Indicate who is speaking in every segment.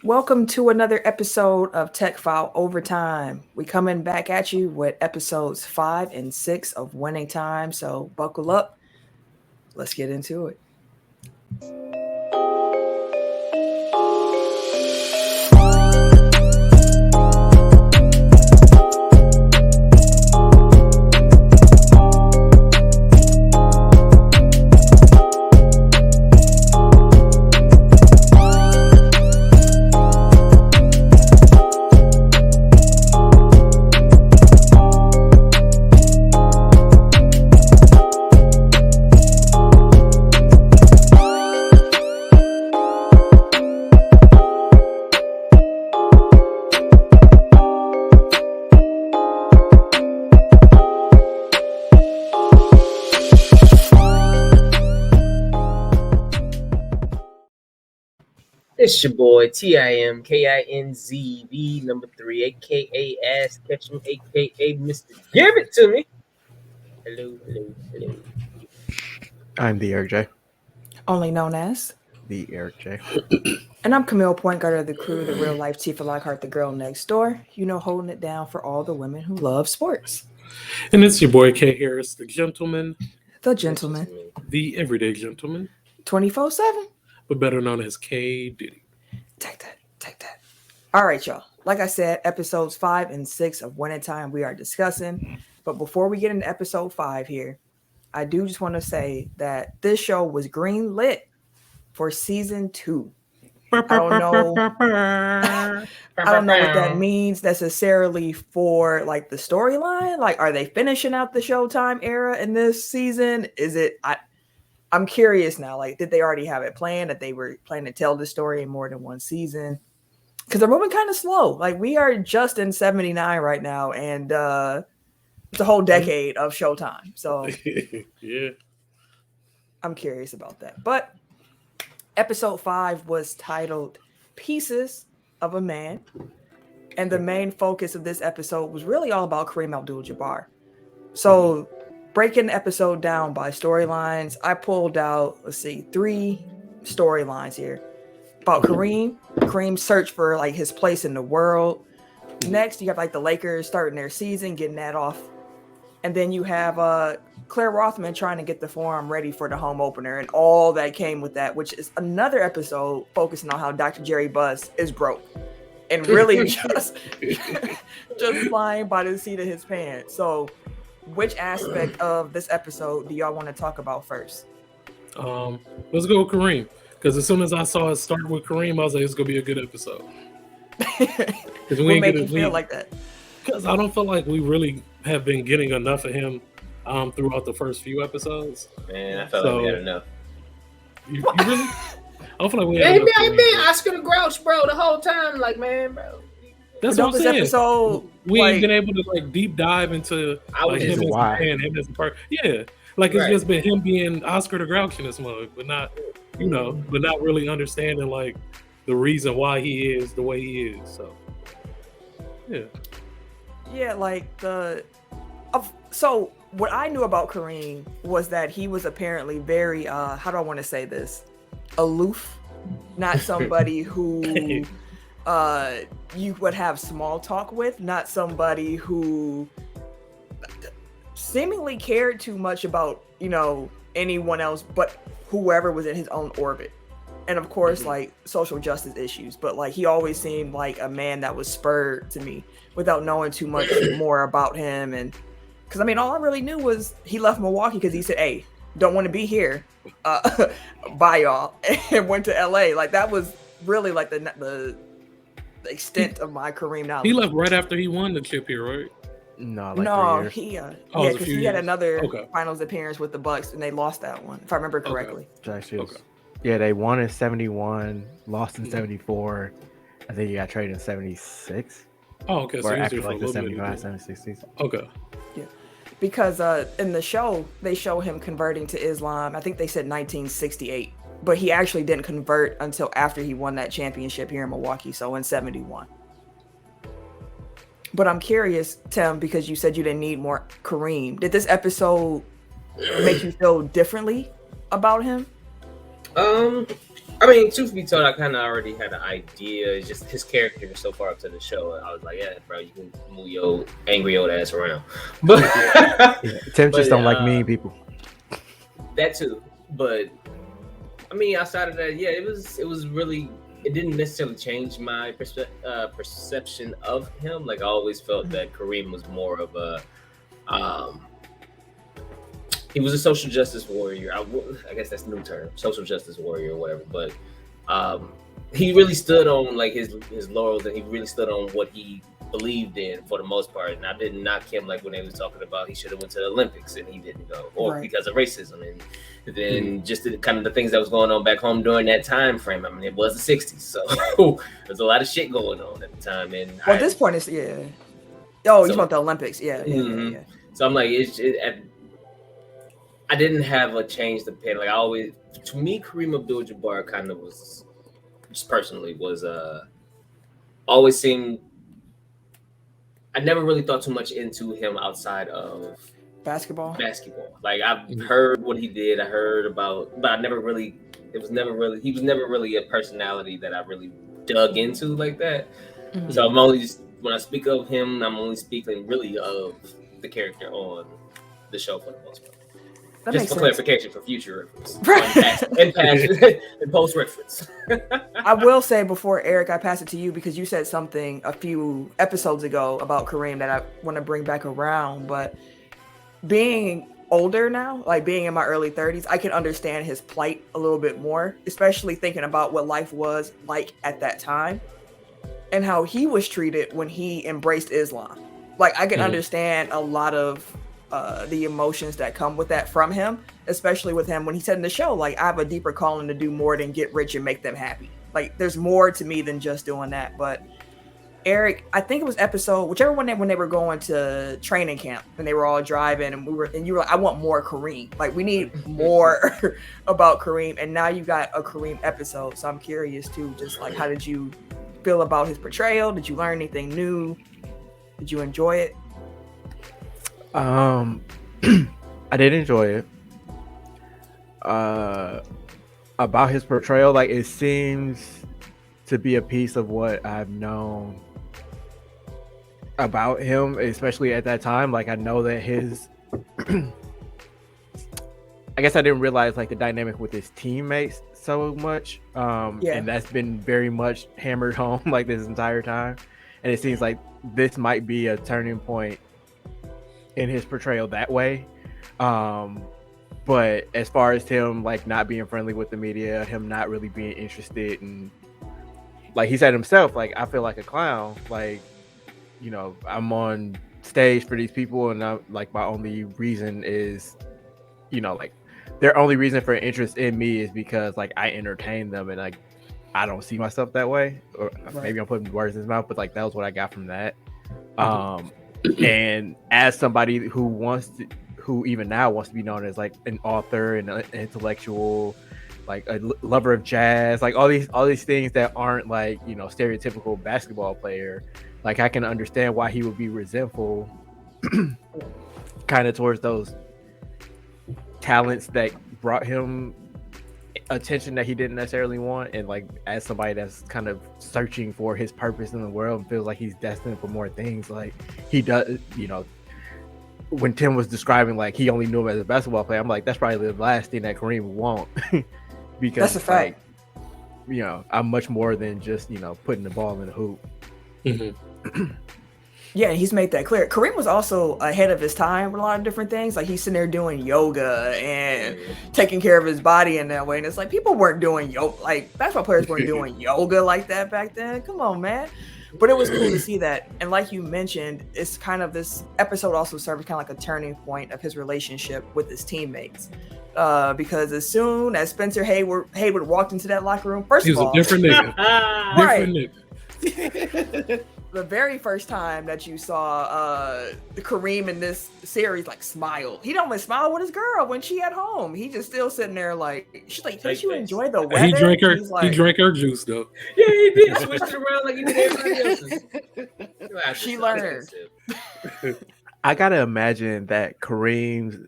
Speaker 1: Welcome to another episode of Tech File Overtime. We coming back at you with episodes 5 and 6 of Winning Time. So buckle up. Let's get into it.
Speaker 2: It's your boy TIMKINZV number 3, aka Ass Ketchum, aka Mr. Give It To Me. Hello.
Speaker 3: I'm the Eric J.
Speaker 1: Only known as
Speaker 3: The Eric J.
Speaker 1: And I'm Camille, point guard of the crew, the real life Tifa Lockhart, the girl next door. You know, holding it down for all the women who love sports.
Speaker 4: And it's your boy K Harris, the gentleman,
Speaker 1: The gentleman,
Speaker 4: the everyday gentleman,
Speaker 1: 24/7.
Speaker 4: but better known as K Diddy.
Speaker 1: Take that. All right, y'all. Like I said, episodes 5 and 6 of Winning Time we are discussing. But before we get into episode 5 here, I do just want to say that this show was green lit for season 2. I don't know what that means necessarily for like the storyline. Like, are they finishing out the Showtime era in this season? Is it? I'm curious now. Like, did they already have it planned that they were planning to tell the story in more than one season? Because they're moving kind of slow. Like, we are just in 79 right now, and it's a whole decade of Showtime. So,
Speaker 4: Yeah,
Speaker 1: I'm curious about that. But episode 5 was titled Pieces of a Man. And the main focus of this episode was really all about Kareem Abdul-Jabbar. So breaking the episode down by storylines, I pulled out, 3 storylines here. About Kareem's search for like his place in the world. Next, you have like the Lakers starting their season, getting that off. And then you have Claire Rothman trying to get the forum ready for the home opener and all that came with that, which is another episode focusing on how Dr. Jerry Buss is broke and really just flying by the seat of his pants. So which aspect of this episode do y'all want to talk about first?
Speaker 4: Let's go with Kareem. Because as soon as I saw it start with Kareem, I was like, it's going to be a good episode.
Speaker 1: What made you feel like that?
Speaker 4: Because I don't feel like we really have been getting enough of him throughout the first few episodes.
Speaker 2: Man, I felt like we had enough.
Speaker 4: You really? I don't feel like we had
Speaker 2: Hey,
Speaker 4: enough.
Speaker 2: man, I've been Oscar the Grouch, bro, the whole time. Like, man, bro.
Speaker 4: That's what I'm saying.
Speaker 1: Episode,
Speaker 4: we ain't been able to like deep dive into like him as a man, him as a person. Yeah, like it's just been him being Oscar the Grouch in this mug, but not, but not really understanding like the reason why he is the way he is. So,
Speaker 1: yeah, like so what I knew about Kareem was that he was apparently very how do I want to say this, aloof, not somebody who you would have small talk with, not somebody who seemingly cared too much about anyone else but whoever was in his own orbit. And of course, like social justice issues, but like he always seemed like a man that was spurred to me without knowing too much more about him. And because I mean, all I really knew was he left Milwaukee because he said, "Hey, don't want to be here, bye y'all," and went to LA. Like that was really like the extent of my Kareem knowledge.
Speaker 4: he left right after he won the chip here, right?
Speaker 3: No,
Speaker 1: because he had another
Speaker 4: Okay.
Speaker 1: finals appearance with the Bucks and they lost that one, if I remember correctly.
Speaker 3: Yeah, they won in 71, lost in 74. I think he got traded in 76.
Speaker 4: Oh, okay. So
Speaker 3: Or
Speaker 4: he was
Speaker 3: after
Speaker 4: here for a
Speaker 3: like the
Speaker 4: little
Speaker 3: 75,
Speaker 4: bit.
Speaker 3: 76 season.
Speaker 4: Okay.
Speaker 1: Yeah, because in the show they show him converting to Islam. I think they said 1968, but he actually didn't convert until after he won that championship here in Milwaukee, so in 71. But I'm curious, Tim, because you said you didn't need more Kareem. Did this episode make you feel differently about him?
Speaker 2: I mean, truth be told, I kind of already had an idea. It's just his character so far up to the show. I was like, yeah, bro, you can move your angry old ass around. But
Speaker 3: Tim just don't like mean people.
Speaker 2: That too. But I mean, outside of that, yeah, it was really. It didn't necessarily change my perception of him. Like I always felt that Kareem was more of a. He was a social justice warrior. I guess that's a new term, social justice warrior or whatever. But he really stood on like his laurels, and he really stood on what he believed in for the most part. And I didn't knock him like when they was talking about he should have went to the Olympics and he didn't go, or because of racism, and then just kind of the things that was going on back home during that time frame. I mean, it was the '60s, so there's a lot of shit going on at the time. And
Speaker 1: at this point, it's Oh, you want the Olympics? Yeah.
Speaker 2: So I'm like, I didn't have a change to pen. Like I always, to me, Kareem Abdul-Jabbar kind of was, just personally, was always seemed. I never really thought too much into him outside of
Speaker 1: basketball.
Speaker 2: Like I've heard what he did. I heard about, but I never really. He was never really a personality that I really dug into like that. Mm-hmm. So I'm only just, when I speak of him, I'm only speaking really of the character on the show for the most part.
Speaker 1: That
Speaker 2: just for
Speaker 1: sense.
Speaker 2: Clarification for future reference, and post reference.
Speaker 1: I will say before Eric, I pass it to you because you said something a few episodes ago about Kareem that I want to bring back around. But being older now, like being in my early 30s, I can understand his plight a little bit more, especially thinking about what life was like at that time and how he was treated when he embraced Islam. Like I can understand a lot of the emotions that come with that from him, especially with him when he said in the show, like, I have a deeper calling to do more than get rich and make them happy. Like there's more to me than just doing that. But Eric, I think it was whichever one when they were going to training camp and they were all driving and you were like, I want more Kareem. Like we need more about Kareem. And now you got a Kareem episode. So I'm curious too, just like, how did you feel about his portrayal? Did you learn anything new? Did you enjoy it?
Speaker 3: I did enjoy it. About his portrayal, like it seems to be a piece of what I've known about him, especially at that time. Like I know that his I guess I didn't realize like the dynamic with his teammates so much. And that's been very much hammered home like this entire time. And it seems like this might be a turning point in his portrayal that way. But as far as him like not being friendly with the media, him not really being interested in, like he said himself, like I feel like a clown. Like, you know, I'm on stage for these people and I'm like, my only reason is, you know, like their only reason for interest in me is because like I entertain them, and like I don't see myself that way. Or maybe I'm putting words in his mouth, but like that was what I got from that. And as somebody who even now wants to be known as like an author and an intellectual, like a lover of jazz, like all these things that aren't like, you know, stereotypical basketball player, like I can understand why he would be resentful kind of towards those talents that brought him attention that he didn't necessarily want. And like as somebody that's kind of searching for his purpose in the world and feels like he's destined for more things, like he does, you know, when Tim was describing like he only knew him as a basketball player, I'm like, that's probably the last thing that Kareem would want. Because
Speaker 1: that's a fact.
Speaker 3: Like, you know, I'm much more than just, you know, putting the ball in the hoop.
Speaker 1: Yeah, he's made that clear. Kareem was also ahead of his time with a lot of different things. Like he's sitting there doing yoga and taking care of his body in that way. And it's like people weren't doing yoga, like basketball players weren't doing yoga like that back then. Come on, man. But it was cool to see that. And like you mentioned, it's kind of this episode also serves kind of like a turning point of his relationship with his teammates. Because as soon as Spencer Haywood walked into that locker room, first of all,
Speaker 4: he's a different nigga. Different nigga.
Speaker 1: The very first time that you saw the Kareem in this series, like smile. He don't even smile with his girl when she at home. He just still sitting there like, she's like, did you enjoy the weather?
Speaker 4: He drank her juice though.
Speaker 2: Yeah, he did. Switched it around like he did everybody else's.
Speaker 1: She learned.
Speaker 3: I gotta imagine that Kareem's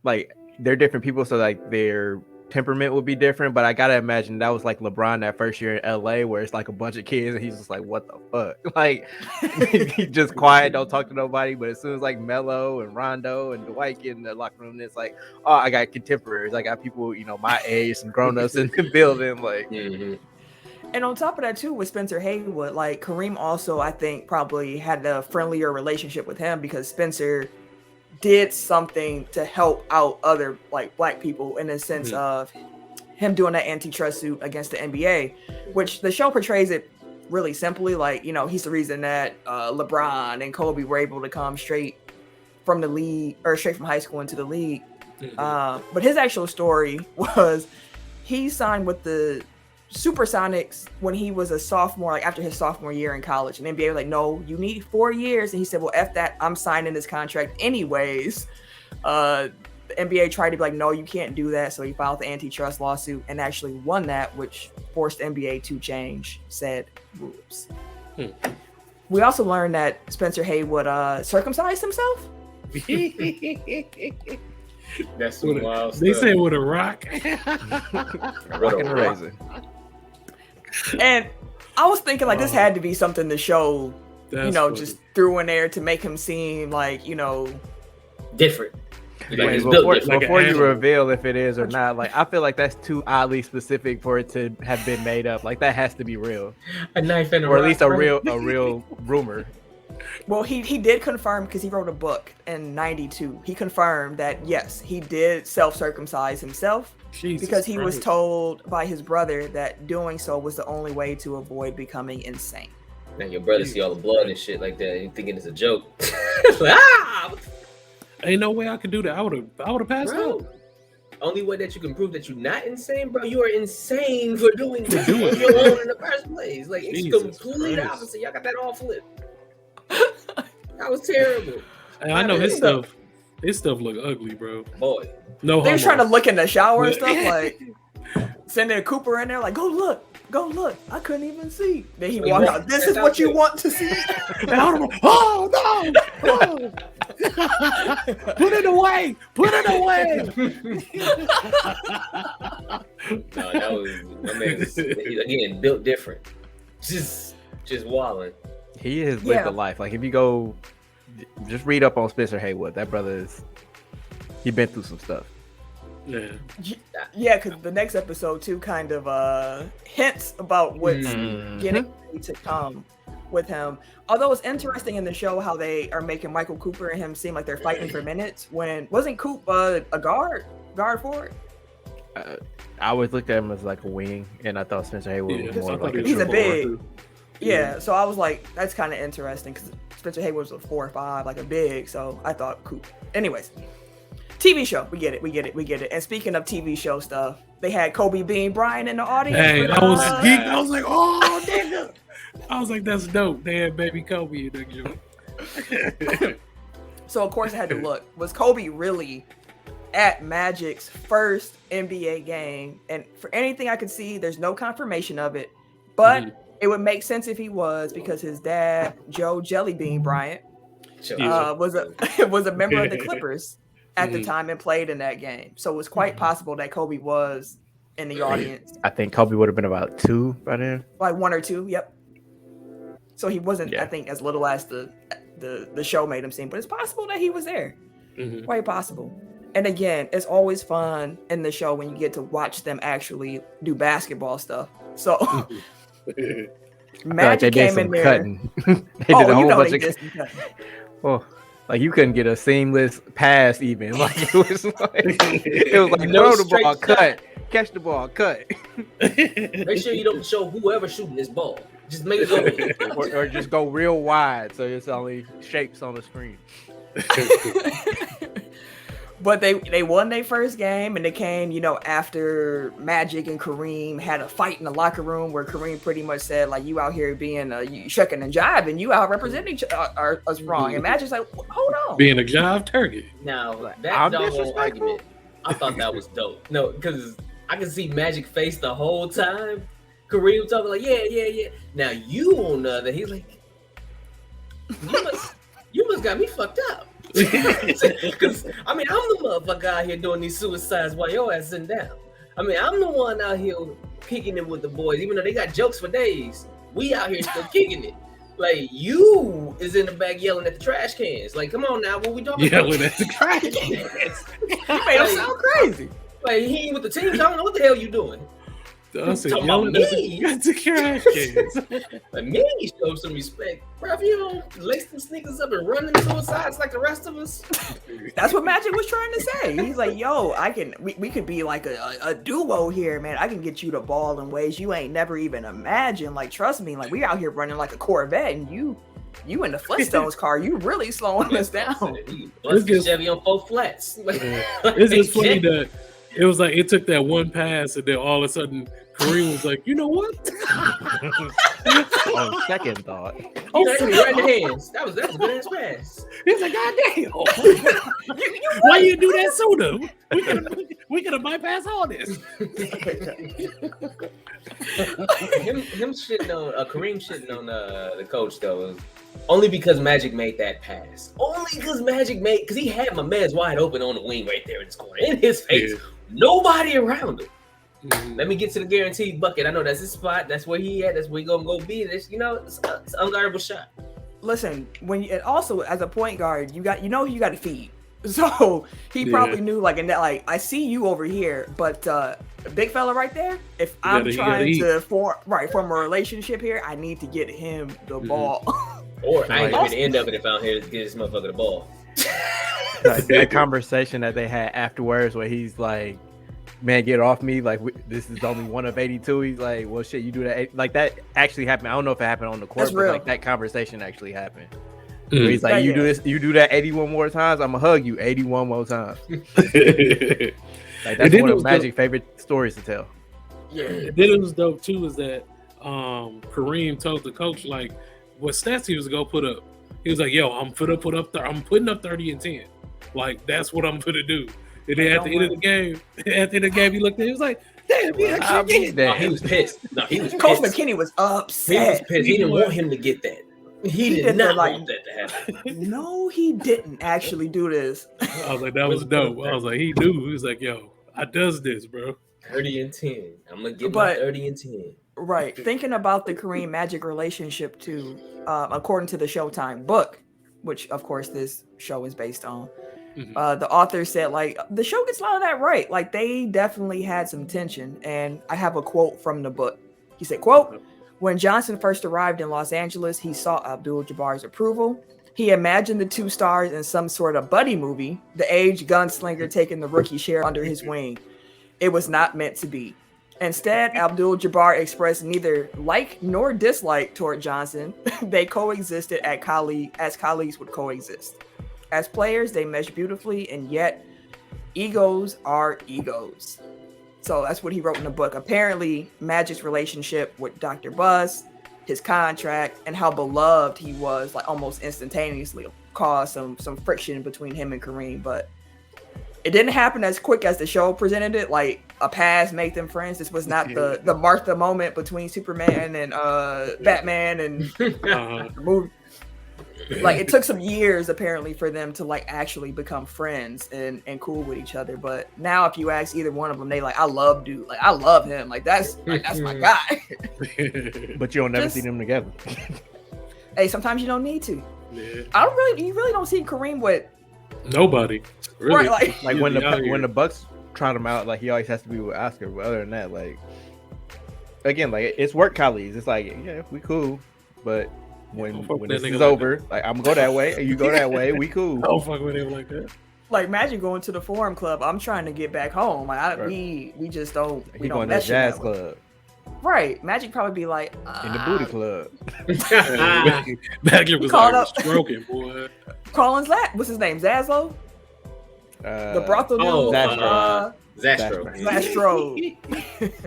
Speaker 3: like, they're different people, so like they're temperament would be different, but I gotta imagine that was like LeBron that first year in LA, where it's like a bunch of kids and he's just like, what the fuck? Like, he's just quiet, don't talk to nobody. But as soon as like Melo and Rondo and Dwight get in the locker room, it's like, oh, I got contemporaries, I got people, you know, my age, some grown-ups in the building. Like,
Speaker 1: And on top of that too, with Spencer Haywood, like Kareem also, I think, probably had a friendlier relationship with him because Spencer did something to help out other like black people in the sense of him doing that antitrust suit against the NBA, which the show portrays it really simply. Like, you know, he's the reason that LeBron and Kobe were able to come straight from the league or straight from high school into the league. But his actual story was he signed with the Supersonics when he was a sophomore, like after his sophomore year in college, and NBA was like, no, you need 4 years. And he said, well, F that, I'm signing this contract anyways. The NBA tried to be like, no, you can't do that. So he filed the antitrust lawsuit and actually won that, which forced NBA to change said rules. We also learned that Spencer Haywood circumcised himself.
Speaker 2: That's some wild stuff.
Speaker 4: They say with a rock.
Speaker 3: rock and a raisin.
Speaker 1: And I was thinking like this had to be something the show, you know, just threw in there to make him seem like, you know,
Speaker 2: different.
Speaker 3: Like, before you reveal if it is or not, like I feel like that's too oddly specific for it to have been made up. Like that has to be real,
Speaker 2: a knife and a
Speaker 3: or at
Speaker 2: rock,
Speaker 3: least a real rumor.
Speaker 1: Well, he did confirm because he wrote a book in '92. He confirmed that yes, he did self-circumcise himself because he was told by his brother that doing so was the only way to avoid becoming insane.
Speaker 2: Now your brother see all the blood and shit like that, and you thinking it's a joke. Like,
Speaker 4: ain't no way I could do that. I would have passed out.
Speaker 2: Only way that you can prove that you're not insane, bro, you are insane for doing this on your own in the first place. Like, it's complete opposite. Y'all got that all flipped. That was terrible.
Speaker 4: Hey, I know his stuff. His stuff look ugly, bro.
Speaker 2: Boy,
Speaker 1: no. They're trying to look in the shower and stuff, like sending Cooper in there, like go look. I couldn't even see. Then he walked out. This is what you want to see.
Speaker 4: Oh no! Put it away!
Speaker 2: No, that was my man. Again, built different. Just wilding.
Speaker 3: He has lived a life. Like if you go, just read up on Spencer Haywood. That brother he been through some stuff.
Speaker 1: Yeah, because the next episode too kind of hints about what's getting to come with him. Although it's interesting in the show how they are making Michael Cooper and him seem like they're fighting for minutes when wasn't Coop a guard forward?
Speaker 3: I always looked at him as like a wing, and I thought Spencer Haywood was more like
Speaker 1: he's a big. Yeah, so I was like, that's kind of interesting because Spencer Haywood was a 4'5", like a big. So I thought Coop. Anyways, TV show, we get it. And speaking of TV show stuff, they had Kobe Bean Bryant in the audience.
Speaker 4: Hey, I was geeked. I was like, oh, nigga. I was like, that's dope. They had baby Kobe in that joint.
Speaker 1: So of course I had to look. Was Kobe really at Magic's first NBA game? And for anything I could see, there's no confirmation of it, but it would make sense if he was because his dad, Joe Jellybean Bryant, was a member of the Clippers at the time and played in that game. So it was quite possible that Kobe was in the audience.
Speaker 3: I think Kobe would have been about 2 by then.
Speaker 1: Like 1 or 2, yep. So he wasn't, I think, as little as the show made him seem, but it's possible that he was there. Quite possible. And again, it's always fun in the show when you get to watch them actually do basketball stuff. So Magic came in there.
Speaker 3: Cutting. They did a whole bunch of cutting. Oh, like you couldn't get a seamless pass even. Like it was like throw the ball, cut, catch the ball, cut.
Speaker 2: Make sure you don't show whoever shooting this ball. Just make it go.
Speaker 3: or just go real wide so it's only shapes on the screen.
Speaker 1: But they won their first game, and they came, after Magic and Kareem had a fight in the locker room where Kareem pretty much said, like, you out here being you shucking and jiving, you out representing us wrong. And Magic's like, hold on.
Speaker 4: Being a jive turkey.
Speaker 2: Now, that doggone argument, I thought that was dope. No, because I could see Magic face the whole time. Kareem talking like, yeah. Now, you on the other, he's like, you must got me fucked up. Because I'm the motherfucker out here doing these suicides while your ass sitting down. I mean, I'm the one out here kicking it with the boys, even though they got jokes for days. We out here still kicking it. Like, you is in the back yelling at the trash cans. Like, come on now, what we talking about?
Speaker 4: Yelling at the trash cans.
Speaker 1: You made him sound crazy.
Speaker 2: Like, he ain't with the team. I don't know what the hell you doing.
Speaker 4: I said,
Speaker 2: Talking
Speaker 4: yelling
Speaker 2: about
Speaker 4: at the trash cans.
Speaker 2: Like, me, show some respect. Bro, if you don't lace them sneakers up and run them suicides like the rest of us.
Speaker 1: That's what Magic was trying to say. He's like, yo, we could be like a duo here, man. I can get you the ball in ways you ain't never even imagined. Like, trust me, like we out here running like a Corvette, and you in the Flintstones car, you really slowing us down.
Speaker 2: Let's get Chevy on 4 flats.
Speaker 4: It's just funny that it was like it took that one pass, and then all of a sudden Kareem was like, you know what?
Speaker 3: On second thought.
Speaker 2: Right in the hands. That was a good ass pass.
Speaker 4: He's like, God damn. Why you do that sooner? We could have bypassed all this.
Speaker 2: him shitting on Kareem shitting on the coach though, only because Magic made that pass. Only because because he had my man's wide open on the wing right there in his corner, in his face. Yeah. Nobody around him. Mm-hmm. Let me get to the guaranteed bucket. I know that's his spot. That's where he at. That's where he gonna go be. This, it's an unguardable shot.
Speaker 1: Listen, and also as a point guard, you got to feed. So he probably knew and that I see you over here, but big fella right there. If I'm trying to form a relationship here, I need to get him the ball.
Speaker 2: Or I ain't gonna end up if I'm here to get this motherfucker the ball.
Speaker 3: That conversation that they had afterwards, where he's like, "Man, get off me! Like this is only one of 82." He's like, "Well, shit, you do that." Like that actually happened. I don't know if it happened on the court, but like that conversation actually happened. Mm-hmm. He's like, "You do this, you do that 81 more times. I'm gonna hug you 81 more times." Like that's one of Magic's favorite stories to tell.
Speaker 4: Yeah. And then it was dope too. Is that Kareem told the coach like what stats he was gonna put up. He was like, "Yo, I'm putting up 30 and 10. Like that's what I'm gonna do." And then at the end of the game, he looked at him, he was like, "Damn, he actually
Speaker 2: did." He was pissed. No, he was
Speaker 1: Coach
Speaker 2: pissed.
Speaker 1: McKinney was upset.
Speaker 2: He was pissed. He didn't want him to get that. He did not want that to happen.
Speaker 1: No, he didn't actually do this.
Speaker 4: I was like, that was dope. I was like, he knew. He was like, yo, I does this, bro.
Speaker 2: 30 and 10. I'm going to get my 30 and 10.
Speaker 1: Right. Thinking about the Kareem Magic relationship too, according to the Showtime book, which of course this show is based on, the author said the show gets a lot of that right. Like they definitely had some tension. And I have a quote from the book. He said, quote, "When Johnson first arrived in Los Angeles, he saw Abdul-Jabbar's approval. He imagined the two stars in some sort of buddy movie, the aged gunslinger taking the rookie share under his wing. It was not meant to be. Instead, Abdul-Jabbar expressed neither like nor dislike toward Johnson. They coexisted as colleagues would coexist. As players, they mesh beautifully, and yet egos are egos." So that's what he wrote in the book. Apparently, Magic's relationship with Dr. Buzz, his contract, and how beloved he was, almost instantaneously caused some friction between him and Kareem. But it didn't happen as quick as the show presented it. Like a pass made them friends. This was not the Martha moment between Superman and Batman and the movie. It took some years apparently for them to actually become friends and cool with each other. But now if you ask either one of them, they I love dude. I love him. That's my guy.
Speaker 3: But you don't never see them together.
Speaker 1: Hey, sometimes you don't need to.
Speaker 4: Yeah.
Speaker 1: You really don't see Kareem with
Speaker 4: nobody. Really.
Speaker 1: Right,
Speaker 3: when the Bucks trot him out, he always has to be with Oscar. But other than that, again, it's work colleagues. It's yeah, we cool. But when this is over, I'm gonna go that way, you go that way, we cool.
Speaker 4: Don't fuck with him like that.
Speaker 1: Imagine going to the Forum Club. I'm trying to get back home. We just don't. We don't
Speaker 3: going to the jazz club.
Speaker 1: Right. Magic probably be in
Speaker 3: the booty club.
Speaker 4: Magic was stroking, boy.
Speaker 1: Collins what's his name? Zaslow? The brothel dude?
Speaker 2: Zastro.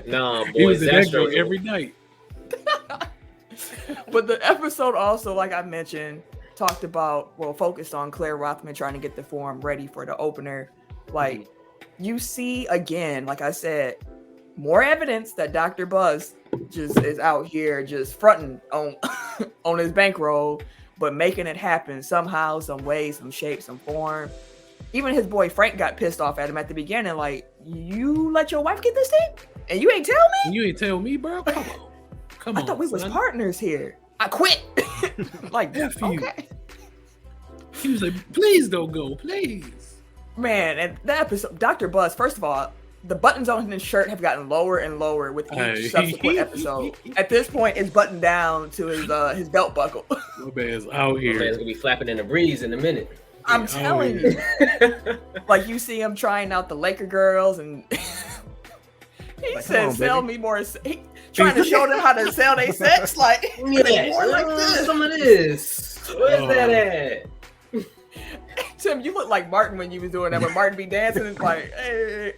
Speaker 2: No, boy,
Speaker 4: he was in Zastro every night.
Speaker 1: But the episode also, like I mentioned, focused on Claire Rothman trying to get the Forum ready for the opener. You see again, like I said, more evidence that Dr. Buzz just is out here just fronting on his bankroll, but making it happen somehow, some way, some shape, some form. even his boy Frank got pissed off at him at the beginning. Like, you let your wife get this thing, and you ain't tell me.
Speaker 4: You ain't tell me, bro. Come on.
Speaker 1: I thought we was partners here. I quit. Like, okay.
Speaker 4: He was like, please don't go, please.
Speaker 1: Man, and that episode, Dr. Buzz, first of all, the buttons on his shirt have gotten lower and lower with each subsequent episode. At this point, it's buttoned down to his belt buckle.
Speaker 4: My man's out here.
Speaker 2: My man's gonna be flapping in the breeze in a minute.
Speaker 1: I'm telling you. Like, you see him trying out the Laker girls, and he said, sell me more. He trying to show them how to sell their sex. Like, more like this.
Speaker 2: Some of this. Where's that at?
Speaker 1: Tim, you look like Martin when you was doing that. When Martin be dancing, it's like, hey.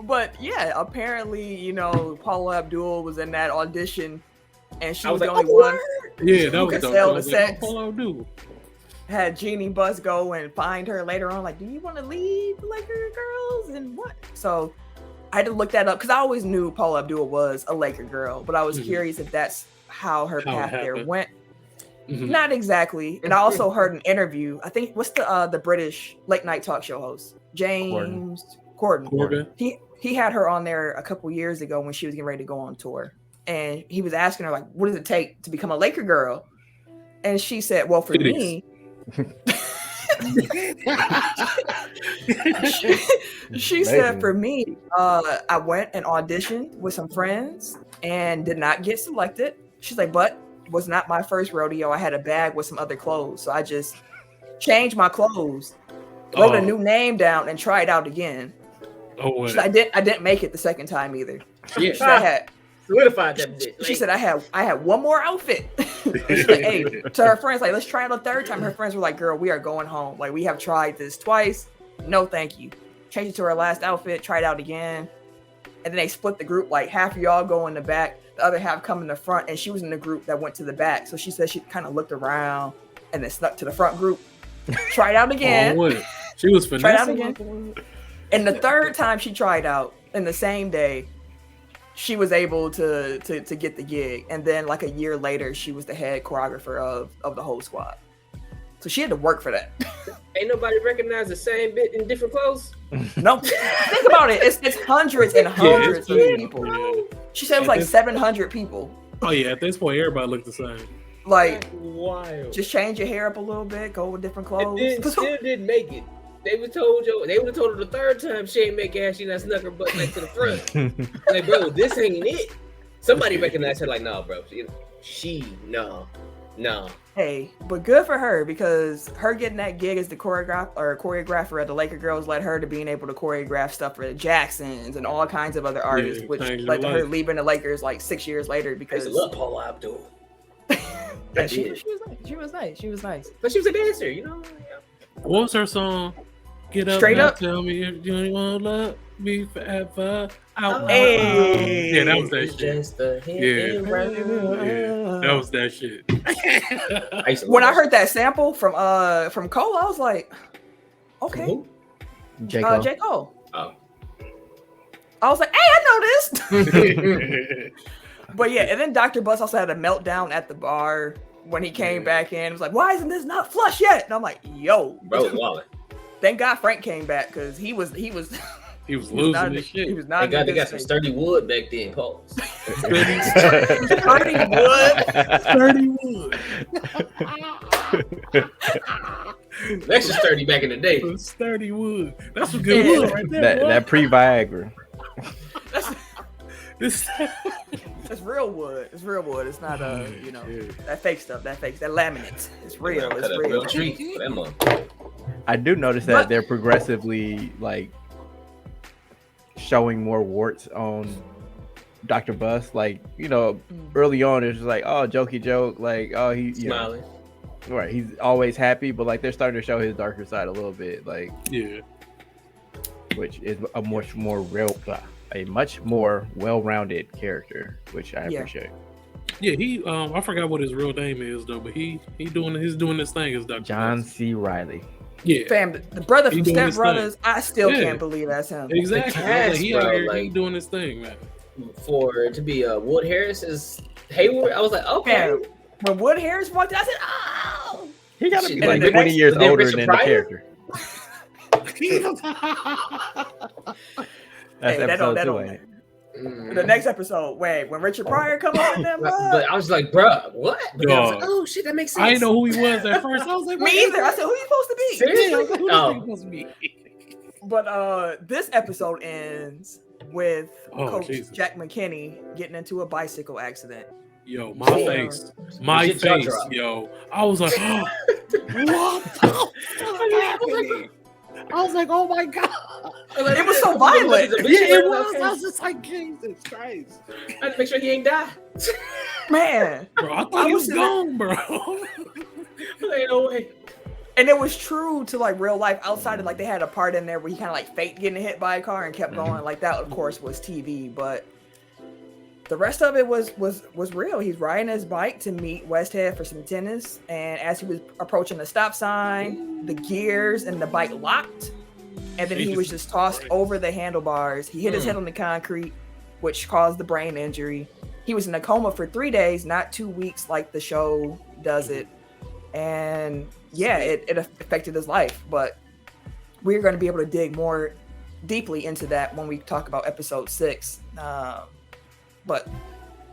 Speaker 1: But yeah, apparently, you know, Paula Abdul was in that audition, and she was the only one
Speaker 4: who
Speaker 1: could sell the sex.
Speaker 4: Paula Abdul
Speaker 1: had Jeannie Buss go and find her later on, like, do you want to leave the Laker girls and what? So I had to look that up because I always knew Paula Abdul was a Laker girl, but I was curious if that's how her path there went. Not exactly. And I also heard an interview. I think what's the British late night talk show host? James Corden. He had her on there a couple years ago when she was getting ready to go on tour. And he was asking her, like, what does it take to become a Laker girl? And she said, well, for me, she said, for me, I went and auditioned with some friends and did not get selected. She's like, but was not my first rodeo. I had a bag with some other clothes, so I just changed my clothes, wrote a new name down, and tried out again. I didn't make it the second time either.
Speaker 2: Yeah,
Speaker 1: I had
Speaker 2: solidified that bitch.
Speaker 1: She said I had one more outfit. She's like, hey, to her friends, like, let's try it a third time. Her friends were like, girl, we are going home. Like, we have tried this twice. No, thank you. Changed it to her last outfit, tried out again, and then they split the group. Like, half of y'all go in the back, the other half come in the front, and she was in the group that went to the back. So she said she kind of looked around and then snuck to the front group. Tried out again.
Speaker 4: She was finessing.
Speaker 1: Tried out again. And the third time she tried out, in the same day, she was able to get the gig. And then like a year later, she was the head choreographer of the whole squad. So she had to work for that.
Speaker 2: Ain't nobody recognize the same bit in different clothes?
Speaker 1: No. Think about it. It's hundreds and hundreds of people. Yeah. She said it was like 700 people.
Speaker 4: Oh yeah, at this point, everybody looked the same.
Speaker 1: Like,
Speaker 2: wild.
Speaker 1: Just change your hair up a little bit, go with different clothes.
Speaker 2: It still didn't make it. They would have told her the third time she ain't make it, she not snuck her butt back to the front. Like, bro, this ain't it. Somebody recognized her like, no, bro. No.
Speaker 1: Hey, but good for her, because her getting that gig as the choreographer at the Laker Girls led her to being able to choreograph stuff for the Jacksons and all kinds of other artists, which led to her leaving the Lakers like 6 years later. Because
Speaker 2: I love Paula Abdul.
Speaker 1: She was nice.
Speaker 2: But she was a dancer, you know.
Speaker 4: What was her song? Get up,
Speaker 1: Straight up.
Speaker 4: Tell me if you want to love me forever.
Speaker 1: Hey.
Speaker 4: Yeah, that was that shit.
Speaker 2: Yeah,
Speaker 4: that was that shit.
Speaker 1: When I heard that sample from Cole, I was like, okay. J. Cole.
Speaker 2: Oh.
Speaker 1: I was like, hey, I know this. But yeah, and then Dr. Bus also had a meltdown at the bar when he came back in. It was like, why isn't this not flush yet? And I'm like, yo,
Speaker 2: bro, wallet.
Speaker 1: Thank God Frank came back, because he was
Speaker 4: losing his shit.
Speaker 1: He was not.
Speaker 2: Thank God they got some sturdy wood back then, pause.
Speaker 1: Sturdy wood.
Speaker 3: That's
Speaker 2: just sturdy back in the day.
Speaker 4: Sturdy wood. That's a good wood right there.
Speaker 3: That pre-Viagra.
Speaker 1: It's real wood. It's real wood. It's not that fake stuff. That laminate. It's real. It's real.
Speaker 2: Tree.
Speaker 3: I do notice that they're progressively like showing more warts on Dr. Bus. Like, early on it's just like, oh, jokey joke, like, oh, he's
Speaker 2: smiling.
Speaker 3: Right, he's always happy, but like they're starting to show his darker side a little bit, like, which is a much more well-rounded character, which I appreciate.
Speaker 4: Yeah, he I forgot what his real name is though, but he's doing this thing as Dr.
Speaker 3: John
Speaker 4: Bus.
Speaker 3: C. Riley.
Speaker 4: Yeah,
Speaker 1: fam, the brother from Step Brothers. I still can't believe that's him.
Speaker 4: Exactly, he doing his thing, man.
Speaker 2: To be Wood Harris is Hayward. I was like, okay.
Speaker 1: Fam, when Wood Harris walked out, I said, oh.
Speaker 3: He gotta be
Speaker 2: Shit,
Speaker 3: like
Speaker 1: then
Speaker 3: 20 years
Speaker 2: then
Speaker 3: older
Speaker 2: Richard
Speaker 3: than
Speaker 2: Pryor?
Speaker 3: the character. That's
Speaker 1: Hey, that don't-
Speaker 3: episode
Speaker 1: that
Speaker 3: 2,
Speaker 1: don't-
Speaker 3: ain't it?
Speaker 1: The next episode, wait, when Richard Pryor come up in that
Speaker 2: But
Speaker 1: mug.
Speaker 2: I was like, bruh, what? But then I was like,
Speaker 4: Dog.
Speaker 2: oh shit, that makes sense.
Speaker 4: I didn't know who he was at first. I was like,
Speaker 1: Me either. I said, who you supposed to be?
Speaker 2: Seriously?
Speaker 4: Yeah, I was like, who
Speaker 2: Oh.
Speaker 4: this nigga supposed to be?
Speaker 1: But this episode ends with
Speaker 4: Oh,
Speaker 1: Coach
Speaker 4: Jesus.
Speaker 1: Jack McKinney getting into a bicycle accident.
Speaker 4: Yo, my
Speaker 1: Yeah.
Speaker 4: face. My
Speaker 2: Legit jaw
Speaker 4: face,
Speaker 2: drop.
Speaker 4: yo. I was like, oh, what the fuck happening? I was like, oh my God.
Speaker 1: It was so violent.
Speaker 4: Yeah, it was. I was just like, Jesus Christ.
Speaker 2: I had to make sure he ain't die.
Speaker 1: Man.
Speaker 4: Bro, I thought
Speaker 1: I
Speaker 4: he
Speaker 1: was
Speaker 4: was gone, bro.
Speaker 2: Ain't no way.
Speaker 1: And it was true to like real life outside of like they had a part in there where he kind of like faked getting hit by a car and kept going. Like that, of course, was TV, but the rest of it was real. He's riding his bike to meet Westhead for some tennis, and as he was approaching the stop sign, the gears and the bike locked, and then he was just tossed over the handlebars. He hit his head on the concrete, which caused the brain injury. He was in a coma for 3 days, not 2 weeks like the show does it. And yeah, it affected his life, but we're going to be able to dig more deeply into that when we talk about episode 6. But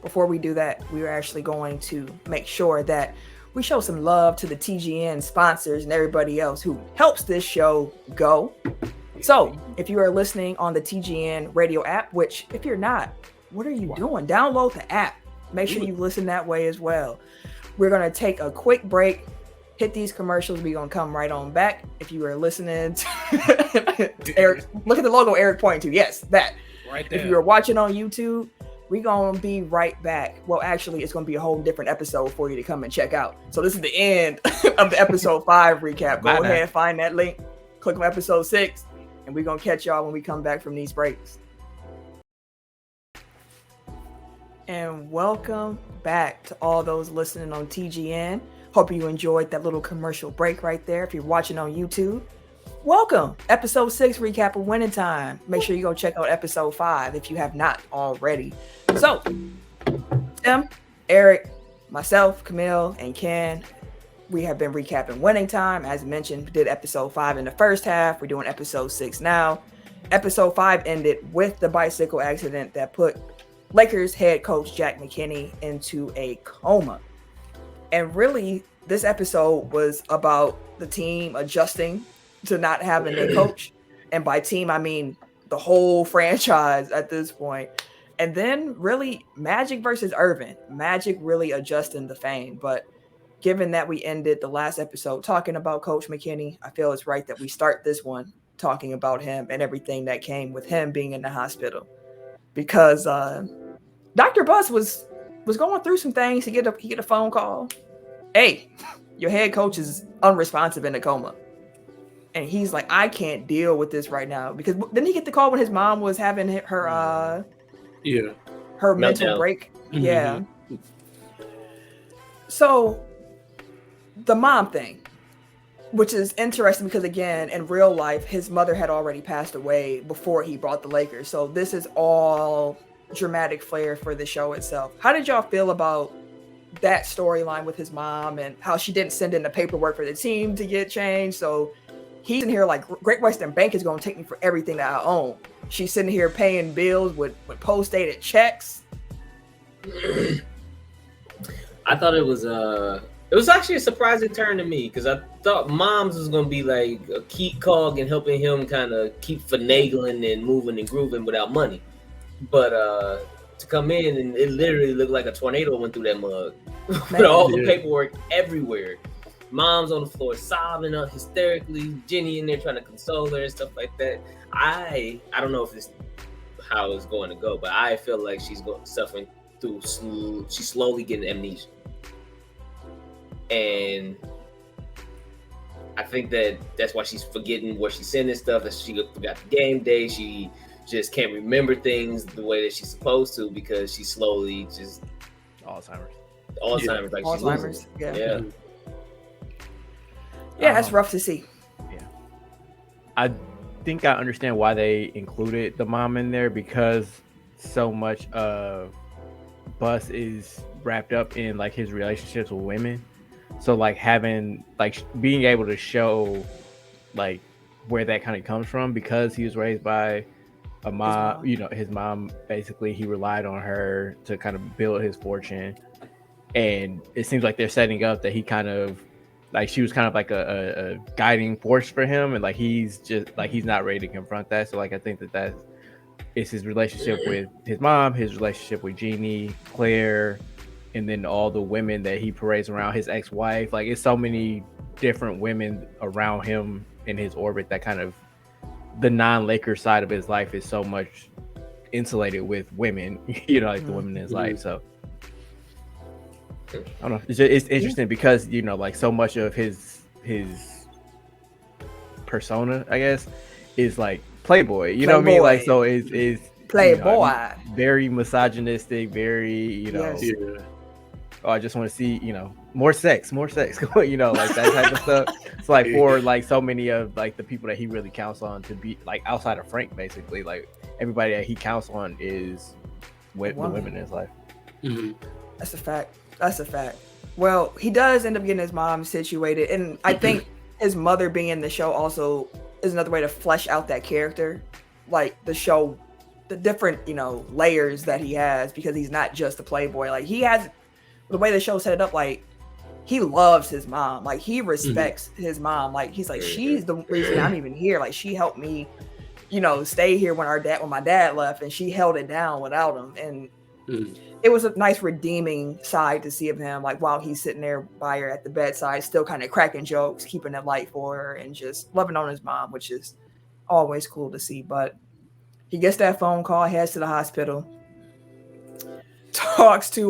Speaker 1: before we do that, we are actually going to make sure that we show some love to the TGN sponsors and everybody else who helps this show go. So if you are listening on the TGN radio app, which if you're not, what are you doing? Download the app. Make sure you listen that way as well. We're going to take a quick break, hit these commercials. We're going to come right on back. If you are listening to Eric, look at the logo Eric pointing to. Yes, that.
Speaker 4: Right there.
Speaker 1: If you are watching on YouTube, we're going to be right back. Well, actually, it's going to be a whole different episode for you to come and check out. So this is the end of the episode 5 recap. Go ahead and find that link. Click on episode 6, and we're going to catch y'all when we come back from these breaks. And welcome back to all those listening on TGN. Hope you enjoyed that little commercial break right there. If you're watching on YouTube, welcome. Episode 6 recap of Winning Time. Make sure you go check out episode 5 if you have not already. So, Tim, Eric, myself, Camille, and Ken, we have been recapping Winning Time. As mentioned, we did episode 5 in the first half. We're doing episode 6 now. Episode 5 ended with the bicycle accident that put Lakers head coach Jack McKinney into a coma. And really, this episode was about the team adjusting to not having a coach. And by team, I mean the whole franchise at this point. And then really Magic versus Irvin. Magic really adjusting the fame. But given that we ended the last episode talking about Coach McKinney, I feel it's right that we start this one talking about him and everything that came with him being in the hospital. Because Dr. Buss was going through some things. He get a phone call. Hey, your head coach is unresponsive in a coma. And he's like, I can't deal with this right now. Because didn't he get the call when his mom was having her mental break?
Speaker 4: Mm-hmm.
Speaker 1: Yeah. So the mom thing, which is interesting because again, in real life, his mother had already passed away before he brought the Lakers. So this is all dramatic flair for the show itself. How did y'all feel about that storyline with his mom and how she didn't send in the paperwork for the team to get changed? So he's in here like Great Western Bank is going to take me for everything that I own. She's sitting here paying bills with post-dated checks.
Speaker 2: I thought it was actually a surprising turn to me because I thought Moms was gonna be like a key cog in helping him kind of keep finagling and moving and grooving without money. But to come in and it literally looked like a tornado went through that mug with all the paperwork everywhere. Mom's on the floor sobbing up hysterically. Jenny in there trying to console her and stuff like that. I don't know if this how it's going to go, but I feel like she's suffering through. She's slowly getting amnesia, and I think that's why she's forgetting where she's sending stuff. That she forgot the game day. She just can't remember things the way that she's supposed to because she's slowly just
Speaker 3: Alzheimer's.
Speaker 2: Like
Speaker 1: Alzheimer's.
Speaker 2: She's losing it.
Speaker 1: Yeah, that's rough to see.
Speaker 3: Yeah, I think I understand why they included the mom in there because so much of Buss is wrapped up in like his relationships with women. So like having like being able to show like where that kind of comes from, because he was raised by a mom, his mom, basically he relied on her to kind of build his fortune. And it seems like they're setting up that he kind of like, she was kind of like a guiding force for him, and like he's just like, he's not ready to confront that. So like I think that is his relationship with his mom, his relationship with Jeannie, Claire, and then all the women that he parades around, his ex-wife. Like it's so many different women around him in his orbit that kind of, the non-Lakers side of his life is so much insulated with women, like the women in his life. So I don't know. It's interesting because, like so much of his persona, I guess, is like Playboy. You know what I mean? Like, so is
Speaker 1: Playboy.
Speaker 3: Very misogynistic, very,
Speaker 1: Yes.
Speaker 3: Oh, I just want to see, more sex, like that type of stuff. It's like for like so many of like the people that he really counts on to be like outside of Frank, basically, like everybody that he counts on is the women in his life.
Speaker 4: Mm-hmm.
Speaker 1: That's a fact. Well, he does end up getting his mom situated, and I think his mother being in the show also is another way to flesh out that character, like the show, the different layers that he has, because he's not just a playboy. Like he has, the way the show set it up, like he loves his mom, like he respects his mom, like he's like, she's the reason I'm even here, like she helped me stay here when my dad left, and she held it down without him. And it was a nice redeeming side to see of him, like while he's sitting there by her at the bedside, still kind of cracking jokes, keeping it light for her, and just loving on his mom, which is always cool to see. But he gets that phone call, heads to the hospital, talks to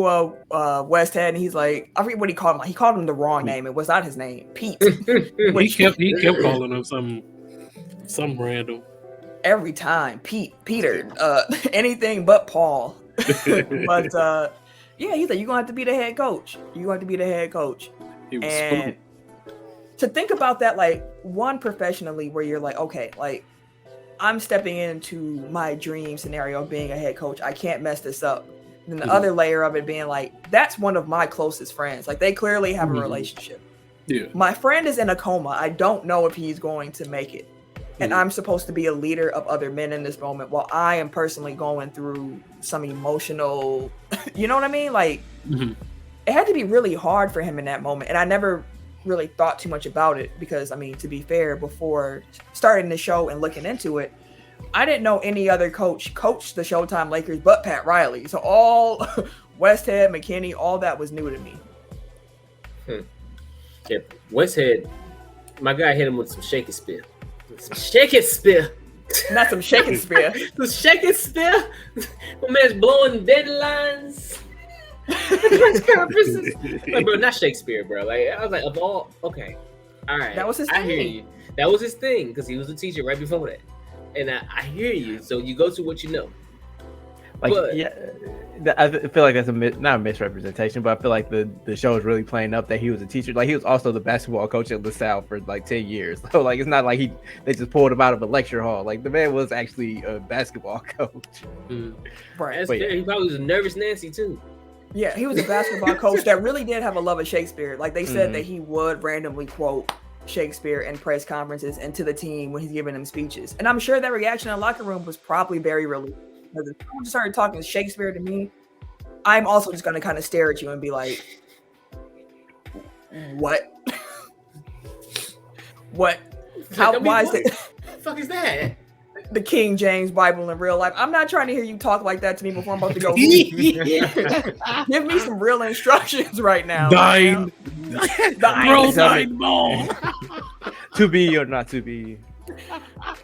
Speaker 1: Westhead, and he's like, I forget what he called him. He called him the wrong name. It was not his name, Pete.
Speaker 4: he kept calling him some random.
Speaker 1: Every time, Peter, anything but Paul. But he's like, you're gonna have to be the head coach.
Speaker 4: He was
Speaker 1: and to think about that, like one professionally, where you're like, okay, like I'm stepping into my dream scenario of being a head coach. I can't mess this up. And the other layer of it being like, that's one of my closest friends. Like they clearly have a relationship.
Speaker 4: Yeah.
Speaker 1: My friend is in a coma. I don't know if he's going to make it. And I'm supposed to be a leader of other men in this moment while I am personally going through some emotional, you know what I mean? Like it had to be really hard for him in that moment. And I never really thought too much about it because, I mean, to be fair, before starting the show and looking into it, I didn't know any other coach coached the Showtime Lakers but Pat Riley. So all Westhead, McKinney, all that was new to me.
Speaker 2: Yeah, Westhead, my guy hit him with some shake and spear. Some shake and spear.
Speaker 1: Not some shake and spear.
Speaker 2: Some shake and spear. My man's blowing deadlines. Like, bro, not Shakespeare, bro. Like, I was like, of all, okay, all right.
Speaker 1: That was his thing.
Speaker 2: I hear you. That was his thing because he was a teacher right before that. And I hear you. So you go to what you know.
Speaker 3: Like,
Speaker 2: but,
Speaker 3: I feel like that's not a misrepresentation, but I feel like the show is really playing up that he was a teacher. Like, he was also the basketball coach at LaSalle for like 10 years. So like, it's not like they just pulled him out of a lecture hall. Like, the man was actually a basketball coach.
Speaker 1: Right.
Speaker 2: He probably was a nervous Nancy too.
Speaker 1: Yeah, he was a basketball coach that really did have a love of Shakespeare. Like, they said that he would randomly quote Shakespeare in press conferences and to the team when he's giving them speeches. And I'm sure that reaction in the locker room was probably very relieving. Because if someone just started talking Shakespeare to me, I'm also just going to kind of stare at you and be like, what? What? Why is it?
Speaker 2: What the fuck is that?
Speaker 1: The King James Bible in real life. I'm not trying to hear you talk like that to me before I'm about to go. Give me some real instructions right now.
Speaker 4: Dying.
Speaker 1: Dying
Speaker 4: ball.
Speaker 3: To be or not to be.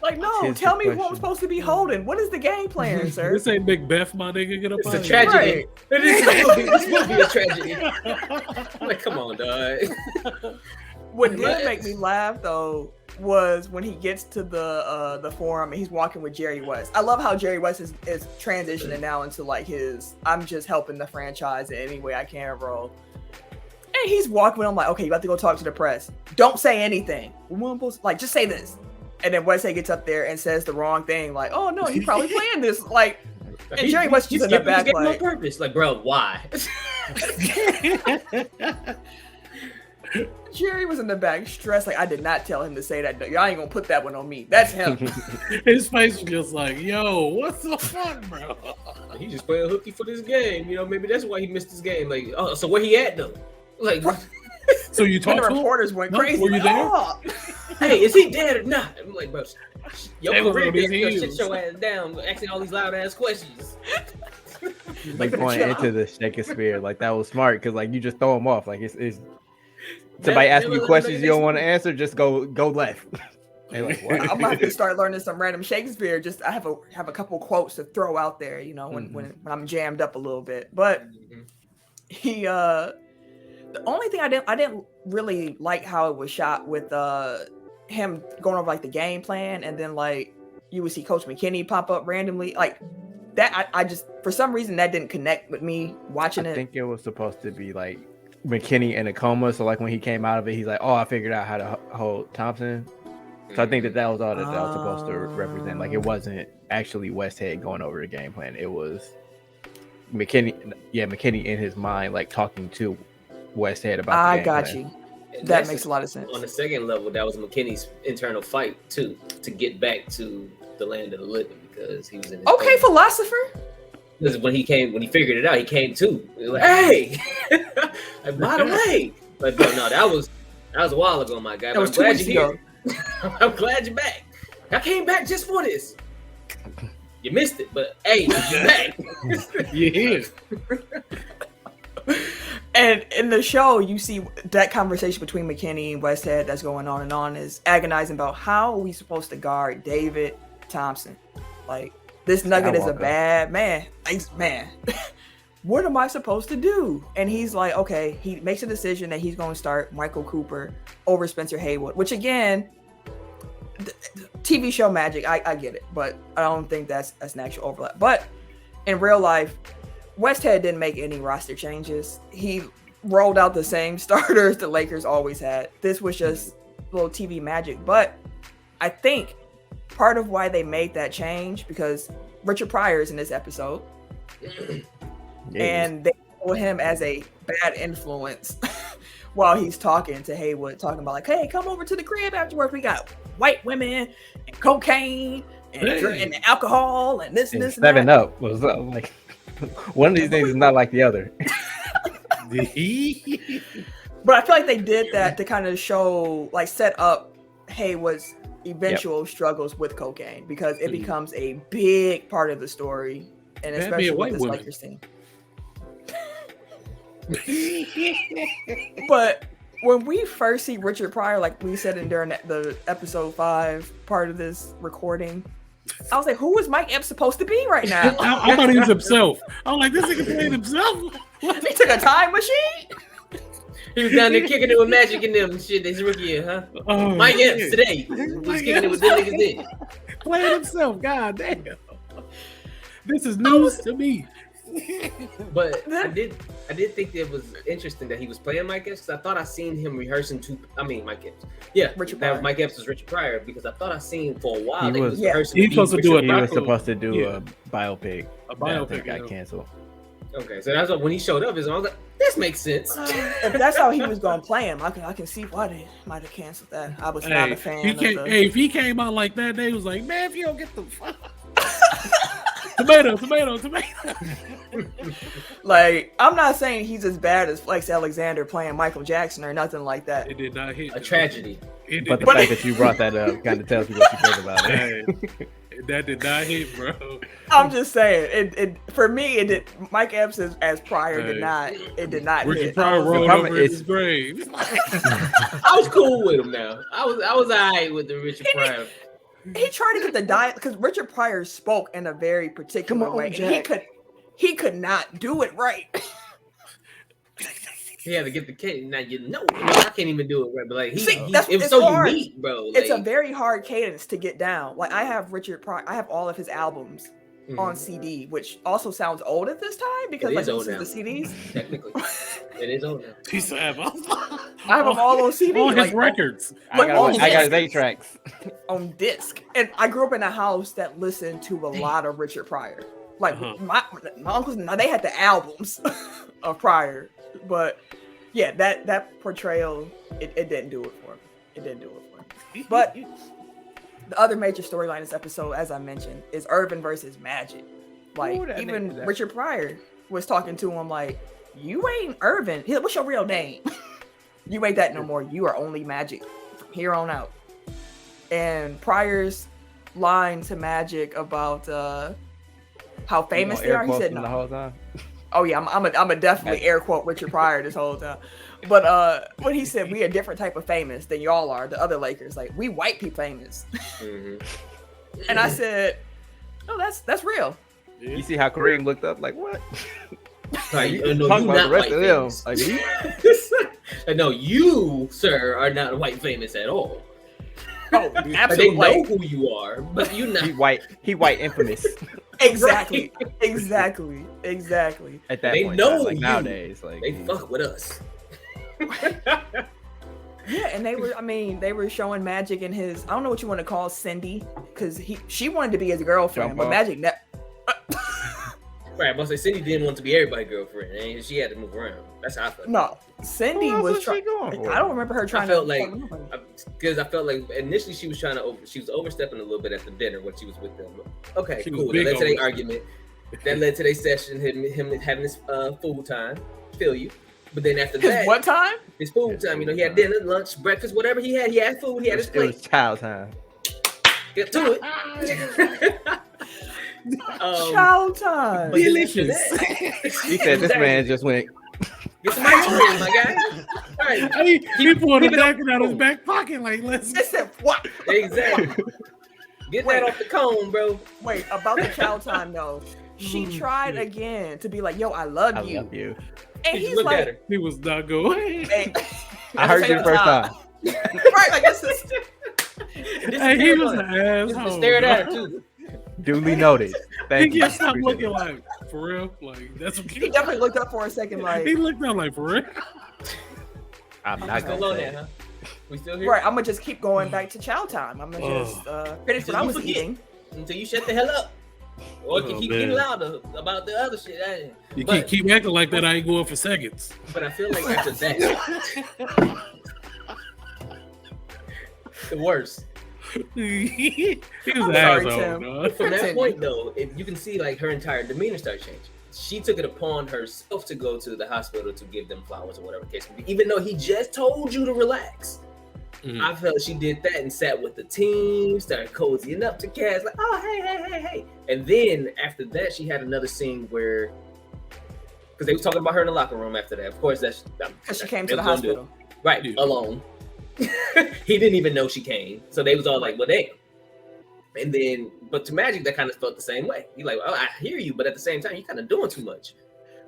Speaker 1: Like, no, tell me who I'm supposed to be holding. What is the game plan, sir?
Speaker 4: This ain't Macbeth, my nigga. Get up
Speaker 2: It's
Speaker 4: out
Speaker 2: a
Speaker 4: of
Speaker 2: tragedy.
Speaker 1: Right.
Speaker 2: This will be a tragedy. I'm like, come on, dog.
Speaker 1: What did make me laugh though was when he gets to the forum and he's walking with Jerry West. I love how Jerry West is transitioning now into like his I'm just helping the franchise in any way I can role. And he's walking with him like, okay, you have to go talk to the press. Don't say anything. Like, just say this. And then Westhead gets up there and says the wrong thing, like, "Oh no, you probably planned this." Like, and Jerry West just in the back, like,
Speaker 2: no purpose. Like, bro, why?
Speaker 1: Jerry was in the back, stressed. Like, I did not tell him to say that. Y'all ain't gonna put that one on me. That's him.
Speaker 4: His face was just like, "Yo, what the fuck, bro?"
Speaker 2: He just playing hooky for this game. You know, maybe that's why he missed this game. Like, oh, so where he at though? Like,
Speaker 4: so you
Speaker 1: And
Speaker 4: talked
Speaker 1: the
Speaker 4: to him?
Speaker 1: reporters went
Speaker 4: No,
Speaker 1: crazy.
Speaker 4: were you
Speaker 1: like,
Speaker 4: there?
Speaker 1: "Oh."
Speaker 2: hey, is he dead or not? I'm like, bro,
Speaker 4: They
Speaker 2: yo,
Speaker 4: was
Speaker 2: career
Speaker 4: on his
Speaker 2: did
Speaker 4: heels.
Speaker 2: shit your ass down, asking all these loud ass questions.
Speaker 3: Like going into the Shakespeare, like that was smart because like you just throw them off. Like it's somebody asking you questions you don't want to answer, just go left. They're like, what?
Speaker 1: I'm gonna have to start learning some random Shakespeare. Just I have a couple quotes to throw out there, you know, when I'm jammed up a little bit. But he the only thing I didn't really like how it was shot with him going over like the game plan, and then like you would see Coach McKinney pop up randomly like that. I just for some reason that didn't connect with me watching it.
Speaker 3: I think it was supposed to be like McKinney in a coma, so like when he came out of it, he's like, "Oh, I figured out how to hold Thompson." So I think that was all that was supposed to represent. Like it wasn't actually Westhead going over the game plan. It was McKinney in his mind, like talking to Westhead about.
Speaker 1: I
Speaker 3: the game
Speaker 1: got
Speaker 3: plan.
Speaker 1: you.
Speaker 2: And
Speaker 1: That
Speaker 2: that's
Speaker 1: makes a lot of sense.
Speaker 2: On the second level, that was McKinney's internal fight too, to get back to the land of the living because he was in. His
Speaker 1: Okay,
Speaker 2: coma.
Speaker 1: philosopher.
Speaker 2: Because when he figured it out, he came to. He was like, hey, like, by the way, but no, that was a while ago, my guy.
Speaker 1: That
Speaker 2: But
Speaker 1: was
Speaker 2: I'm
Speaker 1: 2
Speaker 2: glad
Speaker 1: weeks
Speaker 2: you're
Speaker 1: ago.
Speaker 2: here. I'm glad you're back. I came back just for this. You missed it, but hey, you're back.
Speaker 4: You're here.
Speaker 1: And in the show, you see that conversation between McKinney and Westhead that's going on and on is agonizing about how are we supposed to guard David Thompson? Like, this nugget is a bad man. Like, man, what am I supposed to do? And he's like, okay, he makes a decision that he's going to start Michael Cooper over Spencer Haywood, which again, TV show magic, I get it, but I don't think that's an actual overlap. But in real life, Westhead didn't make any roster changes. He rolled out the same starters the Lakers always had. This was just a little TV magic. But I think part of why they made that change because Richard Pryor is in this episode. And they show him as a bad influence while he's talking to Haywood, talking about like, hey, come over to the crib afterwards. We got white women and cocaine and alcohol and this and this and
Speaker 3: 7
Speaker 1: that.
Speaker 3: Up was like one of these things is not like the other.
Speaker 1: But I feel like they did that to kind of show, like, set up Haywood's eventual struggles with cocaine because it becomes a big part of the story, and especially with this Lakers team. But when we first see Richard Pryor, like we said during the episode 5 part of this recording, I was like, who is Mike Epps supposed to be right now?
Speaker 4: I thought he was himself. I was like, this nigga playing himself.
Speaker 1: He took a time machine?
Speaker 2: He was down there kicking it with Magic and them and shit. This rookie year, huh?
Speaker 4: Oh,
Speaker 2: Mike
Speaker 4: shit.
Speaker 2: Epps today was kicking it with them niggas then.
Speaker 4: Playing himself. God damn. This is news to me.
Speaker 2: But I did think it was interesting that he was playing Mike Epps because I thought I seen him rehearsing Mike Epps. Yeah,
Speaker 1: Richard
Speaker 2: that
Speaker 1: Pryor.
Speaker 2: was Mike Epps was Richard Pryor because I thought I seen for a while
Speaker 3: He
Speaker 2: that he
Speaker 3: was-
Speaker 2: was
Speaker 1: yeah.
Speaker 2: rehearsing.
Speaker 4: He's supposed to do
Speaker 3: He was
Speaker 4: docu-
Speaker 3: supposed to do
Speaker 4: yeah.
Speaker 3: a biopic.
Speaker 4: A
Speaker 3: that
Speaker 4: biopic
Speaker 3: got
Speaker 4: yeah.
Speaker 3: canceled.
Speaker 2: Okay, so that's what when he showed up, I was like, this makes sense.
Speaker 1: If that's how he was going to play him, I can see why they might have canceled that. I was not a fan of the...
Speaker 4: if he came out like that, they was like, man, if you don't get the fuck. Tomato.
Speaker 1: Like, I'm not saying he's as bad as Flex Alexander playing Michael Jackson or nothing like that.
Speaker 4: It did not hit.
Speaker 2: A tragedy.
Speaker 4: It
Speaker 3: But
Speaker 4: did
Speaker 3: the
Speaker 4: not,
Speaker 3: fact that you brought that up kind of tells me what you think about it.
Speaker 4: hey, that did not hit, bro.
Speaker 1: I'm just saying, it for me, it did. Mike Epps as Pryor did not
Speaker 4: Richard
Speaker 1: hit.
Speaker 4: Pryor rolled
Speaker 3: problem
Speaker 4: over in
Speaker 3: is-
Speaker 4: his grave.
Speaker 2: I was cool with him now. I was alright with the Richard Pryor.
Speaker 1: He tried to get the diet because Richard Pryor spoke in a very particular way, and he could not do it right.
Speaker 2: He had to get the cadence. Now I can't even do it right. But like
Speaker 1: See,
Speaker 2: it was
Speaker 1: it's
Speaker 2: so
Speaker 1: hard.
Speaker 2: unique, bro.
Speaker 1: It's a
Speaker 2: Like,
Speaker 1: very hard cadence to get down. Like I have Richard Pryor, I have all of his albums on CD, which also sounds old at this time because
Speaker 2: It
Speaker 1: like
Speaker 2: is old
Speaker 1: this is the CDs.
Speaker 2: technically, it is old now.
Speaker 4: He said,
Speaker 1: I have them all on CD,
Speaker 4: on his
Speaker 1: like,
Speaker 4: records.
Speaker 1: But on
Speaker 3: I got
Speaker 1: disc.
Speaker 3: 8 tracks.
Speaker 1: on disc. And I grew up in a house that listened to a lot of Richard Pryor. Like my uncles, they had the albums of Pryor, but yeah, that portrayal, it didn't do it for me. It didn't do it for me. But the other major storyline this episode, as I mentioned, is Irvin versus Magic. Like, even Richard Pryor was talking to him like, you ain't Irvin. What's your real name? You ain't that no more. You are only Magic from here on out. And Pryor's line to Magic about how famous they are, he said no.
Speaker 3: The whole time?
Speaker 1: Oh yeah, I'm a definitely air quote Richard Pryor this whole time. But when he said we a different type of famous than y'all are, the other Lakers, like we white people famous. Mm-hmm. And I said, oh, that's real.
Speaker 3: You see how Kareem looked up like what?
Speaker 2: No, you not white famous. No, you, sir, are not white famous at all.
Speaker 1: Oh, absolutely.
Speaker 2: They know who you are, but you not.
Speaker 3: He white infamous.
Speaker 1: Exactly. Exactly.
Speaker 3: At that
Speaker 2: they
Speaker 3: point,
Speaker 2: know
Speaker 3: like
Speaker 2: you.
Speaker 3: Nowadays, like
Speaker 2: they fuck with us.
Speaker 1: Yeah, and they were showing Magic in his, I don't know what you want to call Cindy, because she wanted to be his girlfriend, but Magic
Speaker 2: Right, but Cindy didn't want to be everybody's girlfriend, and she had to move around. That's how I felt.
Speaker 1: No, Cindy was trying. I don't remember her trying.
Speaker 2: Because I felt like initially she was overstepping a little bit at the dinner when she was with them. Okay, cool. That led to their argument. That led to their session. Him having his food time. Feel you. But then after that,
Speaker 1: what time?
Speaker 2: His food time. You know, he had dinner, lunch, breakfast, whatever he had. He had food. He had his plate.
Speaker 3: It was child time.
Speaker 2: Get to it.
Speaker 1: Child time.
Speaker 2: Delicious.
Speaker 3: He said this man just went.
Speaker 2: Get some ice cream, my guy. All right.
Speaker 4: He pulled it back out of his back pocket like, let's.
Speaker 1: Listen, what?
Speaker 2: Exactly. Get that off the cone, bro.
Speaker 1: Wait, about the child time though. She tried again to be like, yo, I love you. And he's
Speaker 2: look
Speaker 1: like,
Speaker 2: at her.
Speaker 4: He was not going.
Speaker 1: Hey,
Speaker 3: I heard you the first time.
Speaker 1: Right, like this is.
Speaker 4: Hey, he was an asshole.
Speaker 2: Staring at her too.
Speaker 3: Duly noted. Thank
Speaker 4: he
Speaker 3: you.
Speaker 4: can't stop looking like, for real? Like, that's what
Speaker 1: he definitely looked up for a second, like.
Speaker 4: He looked up like, for real?
Speaker 3: I'm not going to say.
Speaker 2: Huh? We still here?
Speaker 1: Right, I'm going to just keep going back to chow time. I'm going to just finish what I was eating.
Speaker 2: Until you shut the hell up. Or you keep getting louder about the other shit.
Speaker 4: You keep acting like that, I ain't going for seconds.
Speaker 2: But I feel like after that, the worst.
Speaker 4: He was an asshole.
Speaker 2: From that point, though, if you can see like her entire demeanor start changing. She took it upon herself to go to the hospital to give them flowers or whatever the case may be, even though he just told you to relax. Mm-hmm. I felt she did that and sat with the team, started cozying up to Cass, like, oh, hey. And then after that, she had another scene where, because they were talking about her in the locker room after that. Of course, because
Speaker 1: she came to the hospital.
Speaker 2: Right, alone. He didn't even know she came. So they was all like, well, damn. And then, but to Magic, that kind of felt the same way. You're like, oh, I hear you, but at the same time, you're kind of doing too much.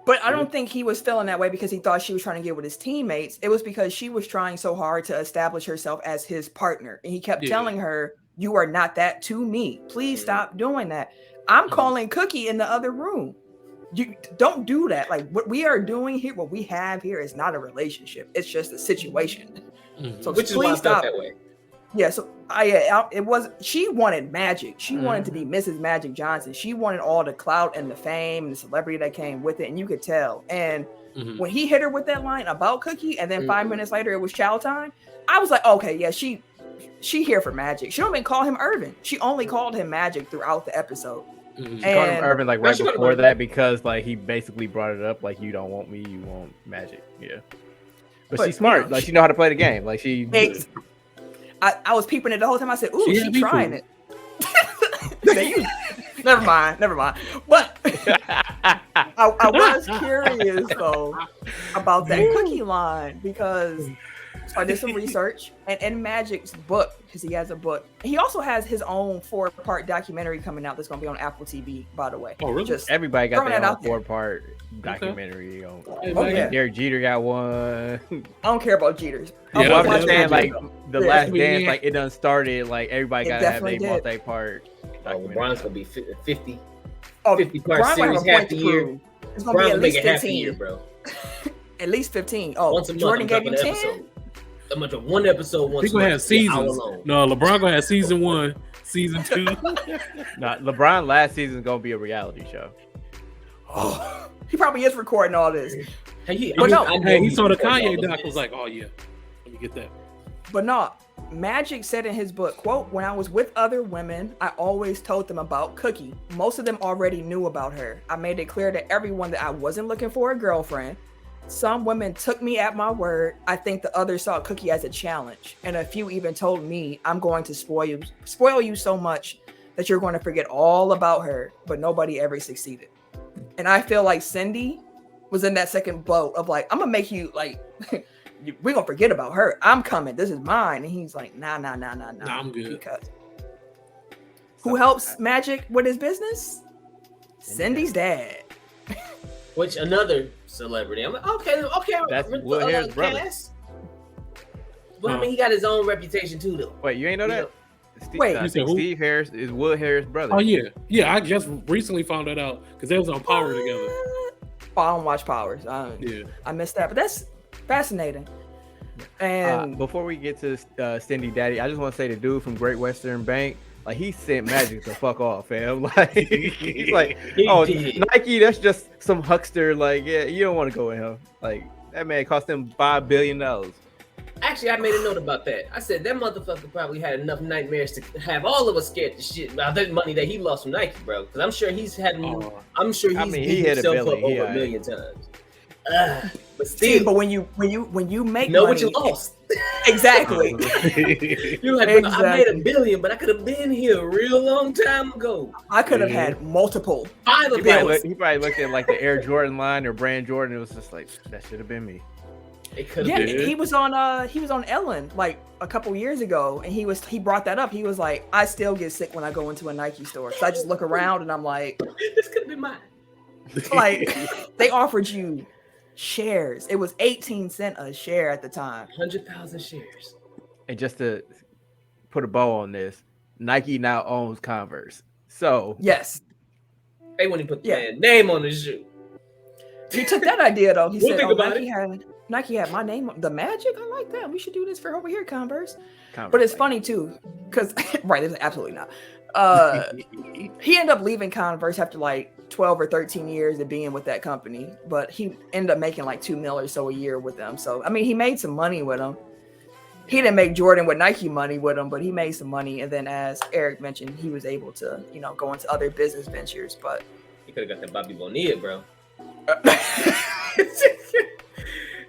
Speaker 1: But I don't think he was feeling that way because he thought she was trying to get with his teammates. It was because she was trying so hard to establish herself as his partner. And he kept telling her, you are not that to me. Please stop doing that. I'm calling Cookie in the other room. You don't do that. Like what we are doing here, what we have here is not a relationship. It's just a situation. So
Speaker 2: which is why I felt that way.
Speaker 1: Yeah, so she wanted Magic. She wanted to be Mrs. Magic Johnson. She wanted all the clout and the fame and the celebrity that came with it, and you could tell. And when he hit her with that line about Cookie, and then 5 minutes later it was chow time, I was like, okay, yeah, she here for Magic. She don't even call him Irvin. She only called him Magic throughout the episode.
Speaker 3: She called him Irvin like right before that because like he basically brought it up like you don't want me, you want Magic. Yeah. But she's smart. Like she know how to play the game. Like she.
Speaker 1: I was peeping it the whole time. I said, "Ooh, she's trying it." Never mind. But I was curious though about that Cookie line because I did some research and in Magic's book, because he has a book. He also has his own 4-part documentary coming out that's going to be on Apple TV, by the way.
Speaker 4: Oh, really?
Speaker 1: Just
Speaker 3: everybody got their own 4-part documentary. Derek Jeter got one.
Speaker 1: I don't care about Jeters.
Speaker 3: Yeah, I'm just saying, like, the last dance, like, it done started, like, everybody got to have a multi-part documentary.
Speaker 2: LeBron's going to be 50.
Speaker 1: Oh,
Speaker 2: 50-part series half the year.
Speaker 1: It's going to be at least 15.
Speaker 2: Half a year, bro.
Speaker 1: At least 15. Oh,
Speaker 2: once a
Speaker 1: Jordan
Speaker 2: month,
Speaker 1: gave you 10?
Speaker 2: How much of one episode once?
Speaker 4: He's gonna have seasons. No, LeBron gonna have season 1, season 2.
Speaker 3: Nah, LeBron last season is gonna be a reality show.
Speaker 1: Oh, he probably is recording all this.
Speaker 2: He
Speaker 4: saw the Kanye doc, was like, oh yeah, let me get that.
Speaker 1: But no, Magic said in his book, quote, "When I was with other women, I always told them about Cookie. Most of them already knew about her. I made it clear to everyone that I wasn't looking for a girlfriend. Some women took me at my word. I think the others saw Cookie as a challenge. And a few even told me, I'm going to spoil you so much that you're going to forget all about her. But nobody ever succeeded." And I feel like Cindy was in that second boat of like, I'm going to make you like, we're going to forget about her. I'm coming. This is mine. And he's like, nah.
Speaker 4: I'm good.
Speaker 1: Because who helps Magic with his business? Cindy's dad.
Speaker 2: Which another celebrity. I'm like, okay.
Speaker 3: That's Will Harris' brother.
Speaker 2: But I mean, he got his own reputation too, though.
Speaker 3: Wait, you ain't know that?
Speaker 1: Wait,
Speaker 3: Steve Harris is Will Harris' brother.
Speaker 4: Oh yeah. I just recently found that out because they was on Power together.
Speaker 1: Oh, I don't watch Powers. I missed that, but that's fascinating. And
Speaker 3: before we get to Cindy Daddy, I just want to say the dude from Great Western Bank, like he sent Magic to fuck off, fam. Like he's like, oh, Nike, that's just some huckster. Like, yeah, you don't want to go with him. Like that man cost him $5 billion.
Speaker 2: Actually, I made a note about that. I said that motherfucker probably had enough nightmares to have all of us scared to shit about that money that he lost from Nike, bro. Because I'm sure he's had. I'm sure he's beat himself up over a million times. But still,
Speaker 1: but when you make
Speaker 2: know
Speaker 1: money,
Speaker 2: what you lost.
Speaker 1: Exactly.
Speaker 2: You're like, exactly. I made $1 billion, but I could have been here a real long time ago.
Speaker 1: I could have had multiple.
Speaker 3: He probably looked at like the Air Jordan line or Brand Jordan. It was just like, that should have been me.
Speaker 2: It could have been.
Speaker 1: He was on Ellen like a couple years ago, and he brought that up. He was like, I still get sick when I go into a Nike store. So I just look around and I'm like,
Speaker 2: this could have been mine.
Speaker 1: Like they offered you shares. It was 18 cents a share at the time.
Speaker 2: 100,000 shares.
Speaker 3: And just to put a bow on this, Nike now owns Converse. So
Speaker 1: yes,
Speaker 2: they wouldn't put the name on the shoe.
Speaker 1: He took that idea though. He said,
Speaker 2: Nike
Speaker 1: Nike had my name, the Magic. I like that. We should do this for over here, Converse. But it's funny too, because right, there's absolutely not. He ended up leaving Converse after like 12 or 13 years of being with that company, but he ended up making like $2 million or so a year with them. So I mean, he made some money with them. He didn't make Jordan with Nike money with him, but he made some money. And then, as Eric mentioned, he was able to, go into other business ventures. But
Speaker 2: he could have got that Bobby Bonilla, bro.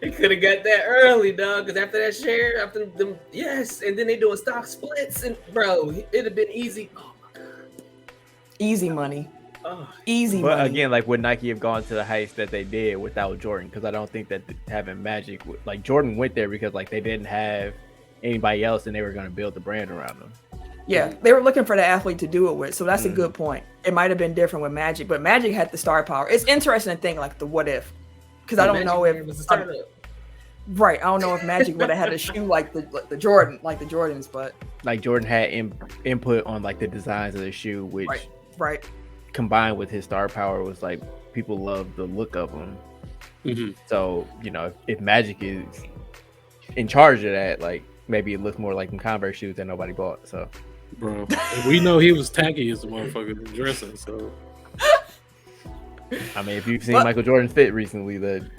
Speaker 2: He could have got that early, dog. Because after that share, after them, yes, and then they doing stock splits, and bro, it'd have been easy. Oh my god,
Speaker 1: easy money.
Speaker 2: Oh,
Speaker 1: easy
Speaker 3: but
Speaker 1: money.
Speaker 3: Again, like would Nike have gone to the heights that they did without Jordan? Because I don't think that having Magic, like Jordan went there because like they didn't have anybody else, and they were going to build the brand around them.
Speaker 1: Yeah, they were looking for the athlete to do it with, so that's a good point. It might have been different with Magic, but Magic had the star power. It's interesting to think like the what if, because I don't know if it was a startup. Right, I don't know if Magic would have had a shoe like the Jordans, but
Speaker 3: like Jordan had input on like the designs of the shoe, which
Speaker 1: right.
Speaker 3: combined with his star power was like people love the look of them. Mm-hmm. So if Magic is in charge of that, like maybe it looks more like some Converse shoes that nobody bought. So,
Speaker 4: bro, we know he was tacky as a motherfucker dressing. So,
Speaker 3: I mean, if you've seen Michael Jordan's fit recently, then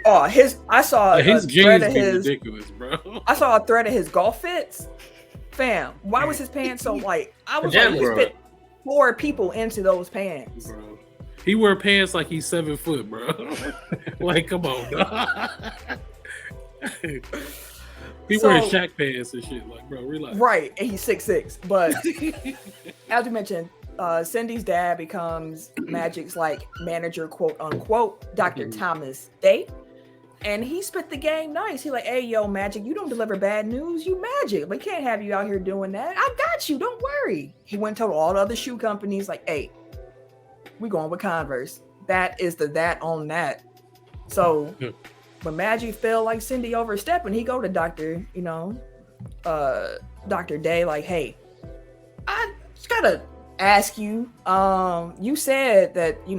Speaker 1: I saw
Speaker 4: his jeans be ridiculous, bro.
Speaker 1: I saw a thread of his golf fits. Fam, why was his pants so light? I was like, he fit 4 people into those pants.
Speaker 4: Bro. He wear pants like he's 7 foot, bro. Like, come on, dog. He wearing Shaq pants and shit. Like, bro, relax.
Speaker 1: Right, and he's 6'6". But as you mentioned, Cindy's dad becomes Magic's like manager, quote unquote, Dr. Thomas Day. And he spit the game nice. He like, hey, yo, Magic, you don't deliver bad news. You Magic. We can't have you out here doing that. I got you. Don't worry. He went and told all the other shoe companies, like, hey, we going with Converse. That is that on that. So when Magic feel like Cindy overstepping, he go to Dr. Day, like, hey, I just gotta ask you, you said that, you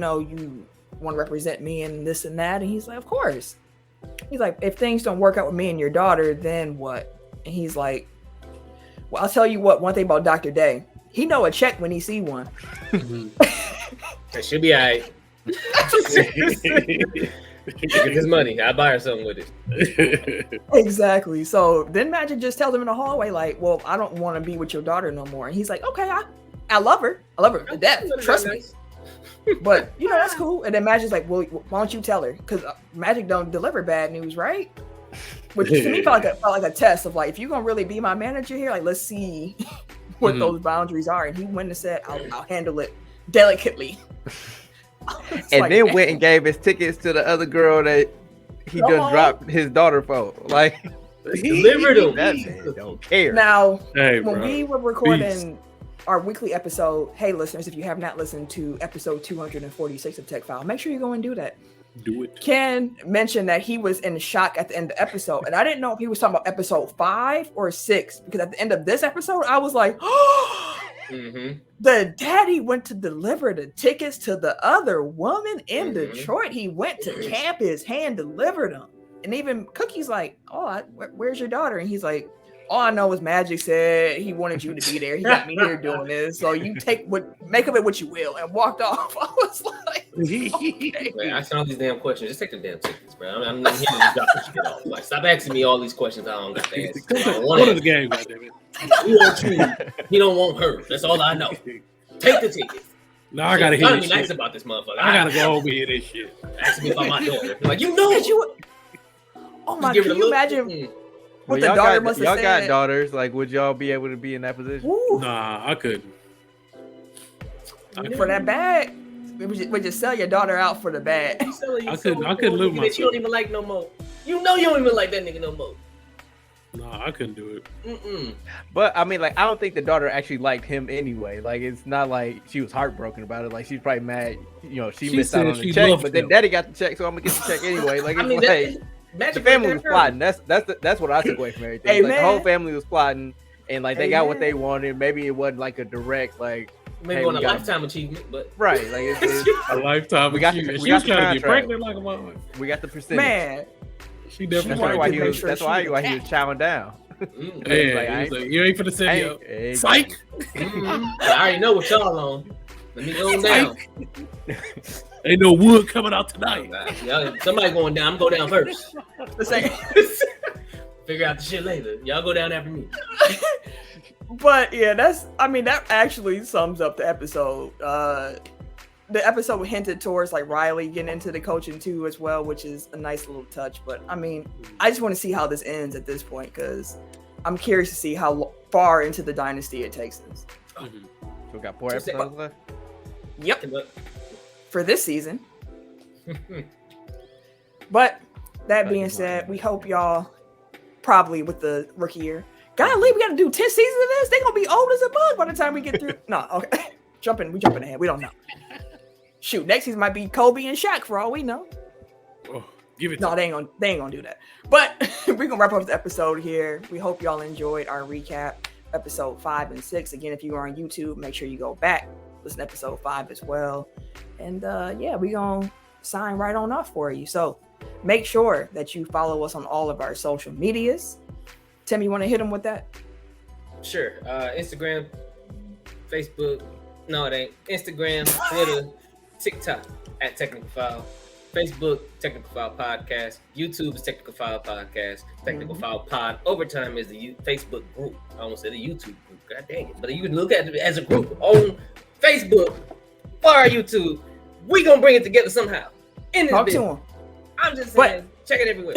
Speaker 1: want to represent me and this and that. And he's like, of course. He's like, if things don't work out with me and your daughter, then what? And he's like, well, I'll tell you what, one thing about Dr. Day, he know a check when he see one.
Speaker 2: That should be all right. Get this money. I buy her something with it.
Speaker 1: Exactly. So then Magic just tells him in the hallway, like, well, I don't want to be with your daughter no more. And he's like, okay, I love her. I love her to death. Trust me. But, that's cool. And then Magic's like, well, why don't you tell her? Because Magic don't deliver bad news, right? Which to me felt like a test of, like, if you're going to really be my manager here, like, let's see what those boundaries are. And he went and said, I'll handle it delicately.
Speaker 3: And then went and gave his tickets to the other girl that he just dropped his daughter for. Like,
Speaker 2: delivered them.
Speaker 3: That man don't care.
Speaker 1: Now,
Speaker 4: hey,
Speaker 1: when
Speaker 4: bro.
Speaker 1: we were recording our weekly episode, hey, listeners, if you have not listened to episode 246 of Tech Foul, make sure you go and do that.
Speaker 4: Do it.
Speaker 1: Ken mentioned that he was in shock at the end of the episode, and I didn't know if he was talking about episode 5 or 6, because at the end of this episode, I was like, the daddy went to deliver the tickets to the other woman in Detroit. He went to campus, hand delivered them. And even Cookie's like, oh, where's your daughter? And he's like, all I know is Magic said he wanted you to be there. He got me here doing this. So you make of it what you will, and walked off. I was like, okay.
Speaker 2: Man, I sent all these damn questions. Just take the damn tickets, bro. I'm not here to drop this shit off. Like, stop asking me all these questions I don't got the answer.
Speaker 4: One of the game, goddammit.
Speaker 2: He wants you. He don't want her. That's all I know. Take the tickets.
Speaker 4: No, I gotta hear this
Speaker 2: nice
Speaker 4: shit.
Speaker 2: about this motherfucker.
Speaker 4: I gotta go over here this shit.
Speaker 2: Ask me about my daughter. Like, you.
Speaker 1: Oh my! Can you imagine?
Speaker 3: Well,
Speaker 1: the daughter must have
Speaker 3: y'all
Speaker 1: said,
Speaker 3: got daughters. Like, would y'all be able to be in that position?
Speaker 1: Woo.
Speaker 4: Nah, I couldn't.
Speaker 1: For that bag, we just sell your daughter out for the bag.
Speaker 4: I couldn't live my.
Speaker 2: You don't even like no more. You know you don't even like that nigga no more.
Speaker 4: Nah, I couldn't do it.
Speaker 3: But I mean, like, I don't think the daughter actually liked him anyway. Like, it's not like she was heartbroken about it. Like, she's probably mad. She missed out on the check, but then daddy got the check, so I'm gonna get the check anyway. Like, the family was plotting. That's what I took away from everything.
Speaker 1: Hey,
Speaker 3: like, the whole family was plotting, and like they got what they wanted. Maybe it wasn't like a direct
Speaker 2: maybe on a lifetime achievement, but
Speaker 3: right, like it's
Speaker 4: a lifetime achievement. She was trying to get pregnant like a mother.
Speaker 3: We got the percentage.
Speaker 1: Man,
Speaker 4: she definitely.
Speaker 3: That's why he was chowing down.
Speaker 4: Hey, like, you ain't for the send yo. Psych.
Speaker 2: I already know what y'all on. Let me go down.
Speaker 4: Ain't no wood coming out tonight.
Speaker 2: Somebody going down. I'm going down first.
Speaker 1: The
Speaker 2: Figure out the shit later. Y'all go down after me.
Speaker 1: But yeah, that actually sums up the episode. The episode hinted towards like Riley getting into the coaching too as well, which is a nice little touch. But I mean, I just want to see how this ends at this point, because I'm curious to see how far into the dynasty it takes us.
Speaker 3: We got 4 episodes left.
Speaker 1: Yep. For this season. But that being said, we hope y'all probably with the rookie year. Golly, we got to do 10 seasons of this. They're going to be old as a bug by the time we get through. No, okay. We jumping ahead. We don't know. Shoot, next season might be Kobe and Shaq for all we know.
Speaker 4: Oh, give it.
Speaker 1: No, they ain't gonna do that. But we're gonna wrap up the episode here. We hope y'all enjoyed our recap, episode 5 and 6. Again, if you are on YouTube, make sure you go back, listen to episode 5 as well. And yeah, we gonna sign right on off for you. So make sure that you follow us on all of our social medias. Tim, you want to hit them with that?
Speaker 2: Sure. Instagram, Facebook. No, it ain't. Instagram, Twitter, TikTok at Technical Foul. Facebook, Technical Foul Podcast. YouTube is Technical Foul Podcast. Technical Foul Pod. Overtime is the Facebook group. I almost said the YouTube group. God dang it. But you can look at it as a group on Facebook for our YouTube. We gonna bring it together somehow. In this
Speaker 1: Talk
Speaker 2: bit.
Speaker 1: to them.
Speaker 2: I'm just saying, check it everywhere.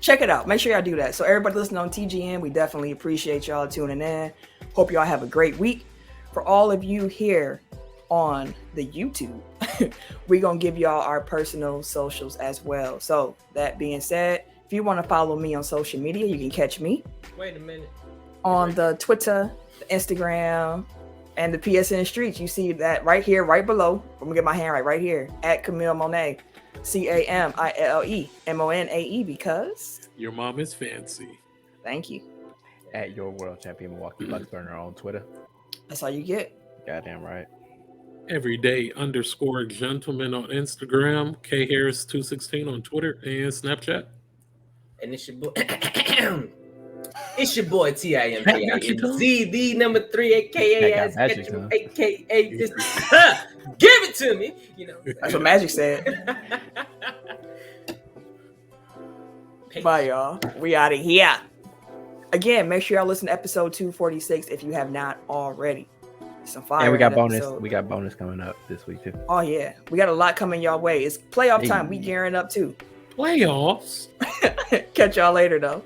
Speaker 1: Check it out. Make sure y'all do that. So everybody listening on TGN, we definitely appreciate y'all tuning in. Hope y'all have a great week. For all of you here on the YouTube, we're going to give y'all our personal socials as well. So that being said, if you want to follow me on social media, you can catch me.
Speaker 2: Wait a minute.
Speaker 1: On the Twitter, the Instagram, and the PSN streets. You see that right here, right below. I'm going to get my hand right here. At Camille Monet. CAMILLEMONAE, because
Speaker 4: your mom is fancy.
Speaker 1: Thank you.
Speaker 3: At your world champion Milwaukee Bucks burner on Twitter.
Speaker 1: That's all you get.
Speaker 3: Goddamn right.
Speaker 4: Everyday_gentleman on Instagram. K Harris 216 on Twitter and Snapchat.
Speaker 2: And it's your boy. It's your boy TIMPINZ, the number 3 AKA AKA just give it to me. You know.
Speaker 1: That's what Magic said. Bye, y'all. We out of here. Again, make sure y'all listen to episode 246 if you have not already. Some fire.
Speaker 3: And we got bonus.
Speaker 1: Episode.
Speaker 3: We got bonus coming up this week too.
Speaker 1: Oh yeah, we got a lot coming y'all way. It's playoff time. We gearing up too.
Speaker 4: Playoffs.
Speaker 1: Catch y'all later though.